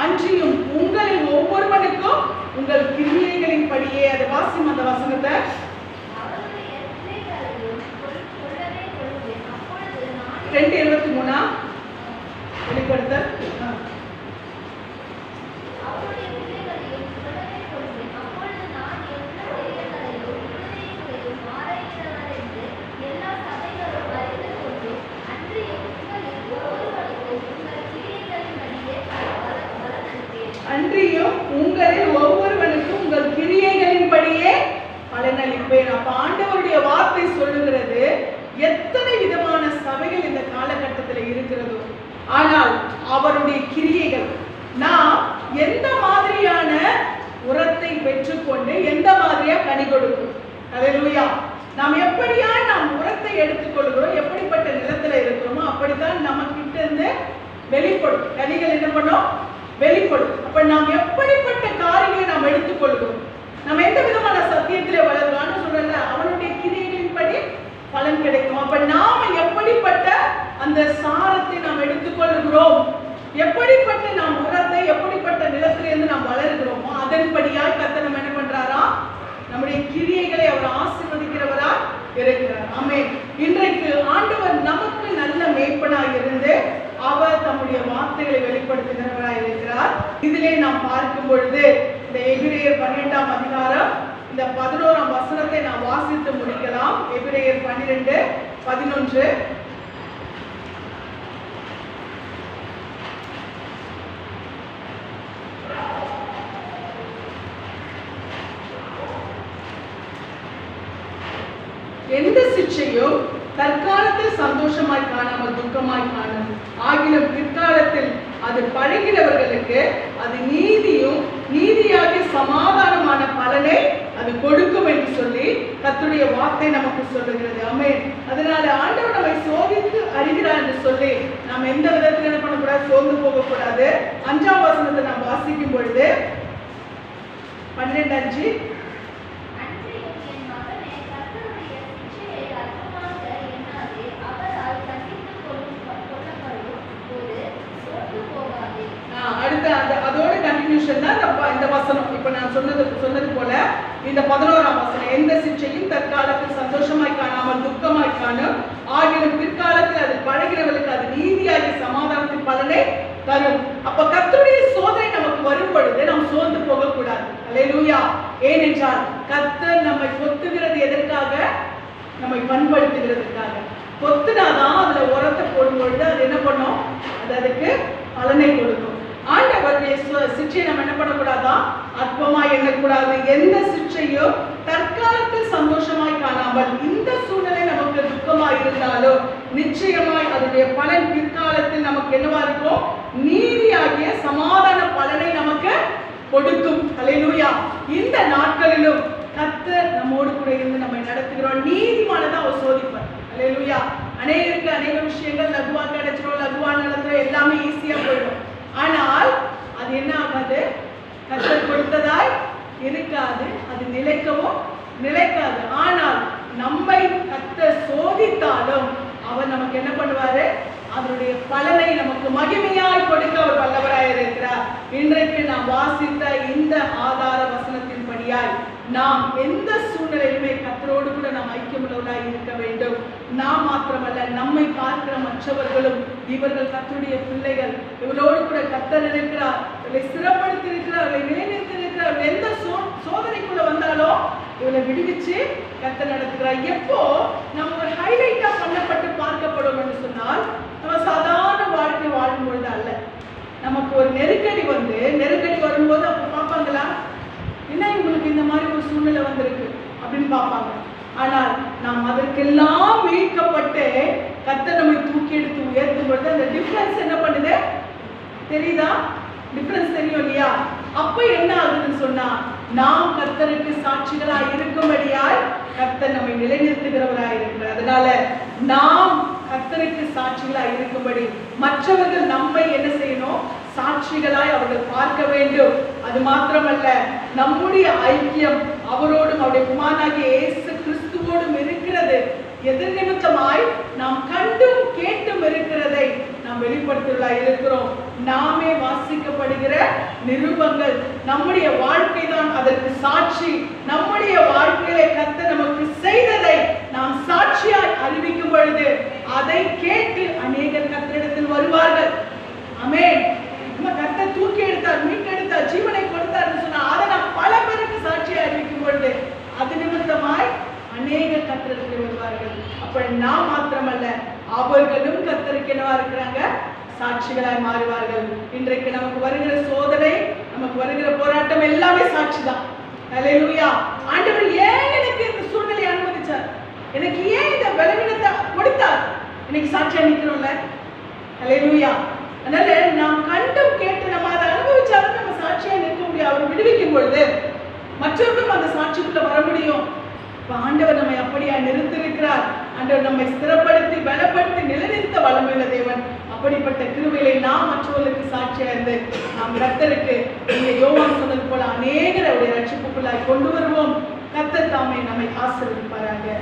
அன்றியும் உங்களில் ஒவ்வொருவனுக்கும் உங்கள் கிரியைகளின் படியே. அது வாசிம் அந்த வசனத்தை. வெளிப்படுத்தல் அன்றியும் உங்களில் ஒவ்வொருவனுக்கும் உங்கள் கிரியைகளின்படியே பலனளிப்பேன். அப்ப ஆண்டவருடைய வார்த்தை சொல்லுகிறது, எத்தனை விதமான சபைகள் இந்த காலகட்டத்தில் இருக்கிறதோ, ஆனால் அவருடைய கிரியைகள் நாம் எந்த மாதிரியான உரத்தை பெற்றுக்கொண்டு எந்த மாதிரியா கனி கொடுக்கும். ஹல்லேலூயா. நாம் எப்படியா நாம் உரத்தை எடுத்துக்கொள்கிறோம், எப்படிப்பட்ட நிலத்துல இருக்கிறோமோ அப்படித்தான் நம்ம கிட்ட இருந்து வெளிப்படும் கனிகள் என்ன பண்ணும்? வெளிப்படும். அப்ப நாம் எப்படிப்பட்ட காரியங்களை நாம் எடுத்துக்கொள்கிறோம், நம்ம எந்த விதமான சத்தியத்திலே வளர்றோம்னு சொல்லல, அவனுடைய கிரியைகளின்படி பலன் கிடைக்கும். அப்ப நாம எப்படிப்பட்ட அந்த சாரத்தை நாம் எடுத்துக்கொள்கிறோம், எப்படிப்பட்ட நாம் உரத்தை எப்படிப்பட்ட நிலத்திலிருந்து நாம் வளர்கிறோமோ அதன்படியாய் கர்த்தர் நம்ம என்ன பண்றாரா? நம்முடைய கிரியைகளை அவர் ஆசீர்வதிக்கிறவரா இருக்கிறார். ஆமென். இன்றைக்கு ஆண்டவர் நமக்கு நல்ல மேய்ப்பனாய் இருந்து அவர் தம்முடைய வார்த்தைகளை வெளிப்படுத்துகிறவராய் இருக்கிறார். இதிலே நாம் பார்க்கும் பொழுது இந்த எபிரேயர் 12ஆம் அதிகாரம் இந்த 11ஆம் வசனத்தை நாம் வாசித்து முடிக்கலாம். எபிரேயர் 12:11. எந்த சிற்சையும் தற்காலத்தில் சந்தோஷமாய் காணாமல் துக்கமாய் காணும், ஆகிலும் பிற்காலத்தில் அது பழகிறவர்களுக்கு அது நீதியும் நீதியாகிய சமாதானமான பலனை அது கொடுக்கும் என்று சொல்லி கர்த்தருடைய வார்த்தை நமக்கு சொல்லுகிறது. ஆமென். அதனால ஆண்டவர் நம்மை சோதித்து அறிகிறார் என்று சொல்லி நாம் எந்த விதத்தில் என்ன பண்ணக்கூடாது? சோர்ந்து போகக்கூடாது. 5ஆம் வசனத்தை நாம் வாசிக்கும் பொழுது 12:5 அதோட கண்டினியூஷன் தான் இந்த வசனம். இப்ப நான் சொன்னது போல இந்த 11ஆம் வசனம், எந்த சிற்சையும் தற்காலத்தில் சந்தோஷமாய் காணாமல் துக்கமாய் காணும், ஆகிலும் பிற்காலத்தில் அது பழகிறவர்களுக்கு அது நீதியாகிய சமாதானத்தின் பலனை தரும். அப்ப கர்த்தருடைய சோதனை நமக்கு வரும் பொழுது நாம் சோர்ந்து போகக்கூடாது. அல்லேலூயா. ஏனென்றால் கர்த்தர் நம்மை கொத்துகிறது எதற்காக? நம்மை பண்படுத்துகிறதுக்காக. கொத்துனாதான் அதுல உரத்தை போடும் பொழுது அது என்ன பண்ணும், அது அதுக்கு பலனை கொடுக்கும். ஆண்டவருடைய சிற்றையை நம்ம என்ன பண்ணக்கூடாதான், அற்பமாய் எண்ணக்கூடாது. எந்த சிற்றையும் தற்காலத்தில் சந்தோஷமாய் காணாமல், இந்த சூழ்நிலை நமக்கு துக்கமாய் இருந்தாலும் நிச்சயமாய் அதனுடைய பலன் பிற்காலத்தில் நமக்கு என்னவா இருக்கும், நீதியாகிய சமாதான பலனை நமக்கு கொடுக்கும். அல்லேலூயா. இந்த நாட்களிலும் கர்த்தர் நம்மோடு கூட இருந்து நம்மை நடத்துகிறோம். நீதிமானதை அவர் சோதிப்பார். அல்லேலூயா. அநேகருக்கு அநேக விஷயங்கள் லகுவா கிடைச்சிடும், லகுவா நடத்துறோம், எல்லாமே ஈஸியா போயிடும். ஆனால் அது என்ன ஆகாது, கர்த்தர் கொடுத்ததாய் இருக்காது, அது நிலைக்காது. ஆனால் நம்மை கர்த்தர் சோதித்தாலும் அவர் நமக்கு என்ன பண்ணுவாரு, அதனுடைய பலனை நமக்கு மகிமையாய் கொடுக்க அவர் வல்லவராய் இருக்கிறார். இன்றைக்கு நாம் வாசித்த இந்த ஆதார வசனத்தின்படியாய் நாம் எந்த சூழ்நிலையிலுமே கர்த்தரோடு கூட நாம் ஐக்கியமுள்ளவர்களாய் இருக்க வேண்டும். நாம் மாத்திரமல்ல, நம்மை பார்க்கிற மற்றவர்களும் இவர்கள் கர்த்தருடைய பிள்ளைகள், இவரோடு கூட கர்த்தர் இருக்கிறார், இவர்களை ஸ்திரப்படுத்தி இருக்கிறார், இவர்களை நிலைநிறுத்தி இருக்கிறார். எந்த சோதனைக்குள்ள வந்தாலும் இவரை விடுவிச்சு கர்த்தர் நடத்துகிறார். எப்போ நம்ம ஒரு ஹைலைட்டா பண்ணப்பட்டு பார்க்கப்படும் என்று சொன்னால், நம்ம சாதாரண வாழ்க்கை வாழும் பொழுது அல்ல. நமக்கு ஒரு நெருக்கடி வரும்போது அப்ப பார்ப்பாங்களா, என்ன இவங்களுக்கு இந்த மாதிரி ஒரு சூழ்நிலை வந்திருக்கு அப்படின்னு பார்ப்பாங்க. ஆனால் நாம் அதற்கெல்லாம் மீட்கப்பட்டு கர்த்தர் நம்மை தூக்கி எடுத்து உயர்த்தும் பொழுது அந்த டிஃபரன்ஸ் என்ன பண்ணுது தெரியுதா? டிஃபரன்ஸ் தெரியும் இல்லையா? அப்ப என்ன ஆகுதுன்னு சொன்னா, நாம் கர்த்தருக்கு சாட்சிகளாய் இருக்கும்படியாய் கர்த்தர் நம்மை நிலைநிறுத்துகிறவராய் இருக்கிறார். அதனால நாம் கர்த்தருக்கு சாட்சிகளாய் இருக்கும்படி மற்றவர்கள் நம்மை என்ன செய்யணும், சாட்சிகளாய் அவர்கள் பார்க்க வேண்டும். அது மாத்திரமல்ல, நம்முடைய ஐக்கியம் அவரோடும் அவருடைய குமாரனாகிய இயேசு கிறிஸ்துவோடும் இருக்கிறது. எதிர் நிமித்தமாய் நாம் கண்டும் கேட்டும் இருக்கிறதை நாம் வெளிப்படுத்துவதாய் இருக்கிறோம். நாமே வாசிக்கப்படுகிற நிருபங்கள், நம்முடைய வாழ்க்கை தான் அதற்கு சாட்சி. நம்முடைய வாழ்க்கையில கர்த்தர் நமக்கு செய்ததை நாம் சாட்சியாய் அறிவிக்கும் பொழுது அதை கேட்டு அநேகர் கர்த்தரிடத்தில் வருவார்கள். ஆமென். நம்ம கர்த்தர் தூக்கி எடுத்தார், மீட்டெடுத்தார், ஜீவனை கொடுத்தார் சொன்னா அதை நாம் பல பேருக்கு சாட்சியாய் அறிவிக்கும் பொழுது அது நிமித்தமாய் அநேகர் கர்த்தரிடத்தில் வருவார்கள். அப்ப நாம் மாத்திரமல்ல, அவர்களும் கர்த்தருக்கு என்னவா இருக்கிறாங்க, சாட்சிகளாய் மாறுவார்கள். இன்றைக்கு நமக்கு வருகிற சோதனை, நமக்கு வருகிற போராட்டம் எல்லாமே சாட்சிதான். அல்லேலூயா. ஆண்டவர் ஏன் எனக்கு இந்த சூழ்நிலையை அனுமதிச்சார், எனக்கு ஏன் இந்த பலவீனத்தை கொடுத்தார், இன்னைக்கு சாட்சியா நிக்கிறோம்ல. அல்லேலூயா. அதனால நாம் கண்டும் கேட்டு நம்ம அதை அனுபவிச்சாலும் நம்ம சாட்சியா நிற்க முடியும். அவர் விடுவிக்கும் பொழுது மற்றவர்களும் அந்த சாட்சிக்குள்ள வர முடியும். ஆண்டவர் நம்மை அப்படியா நிறுத்திருக்கிறார். ஆண்டவர் நம்மை ஸ்திரப்படுத்தி பலப்படுத்தி நிலைநிறுத்த வல்லமையுள்ள தேவன். அப்படிப்பட்ட கிருபையை நாம் மற்றவர்களுக்கு சாட்சியா இருந்து நாம் கர்த்தருக்கு இந்த யோவான் சொன்னது போல அநேகரை ரட்சிப்புக்குள்ளாய் கொண்டு வருவோம். கர்த்தர் தாமே நம்மை ஆசீர்வதிப்பாராக.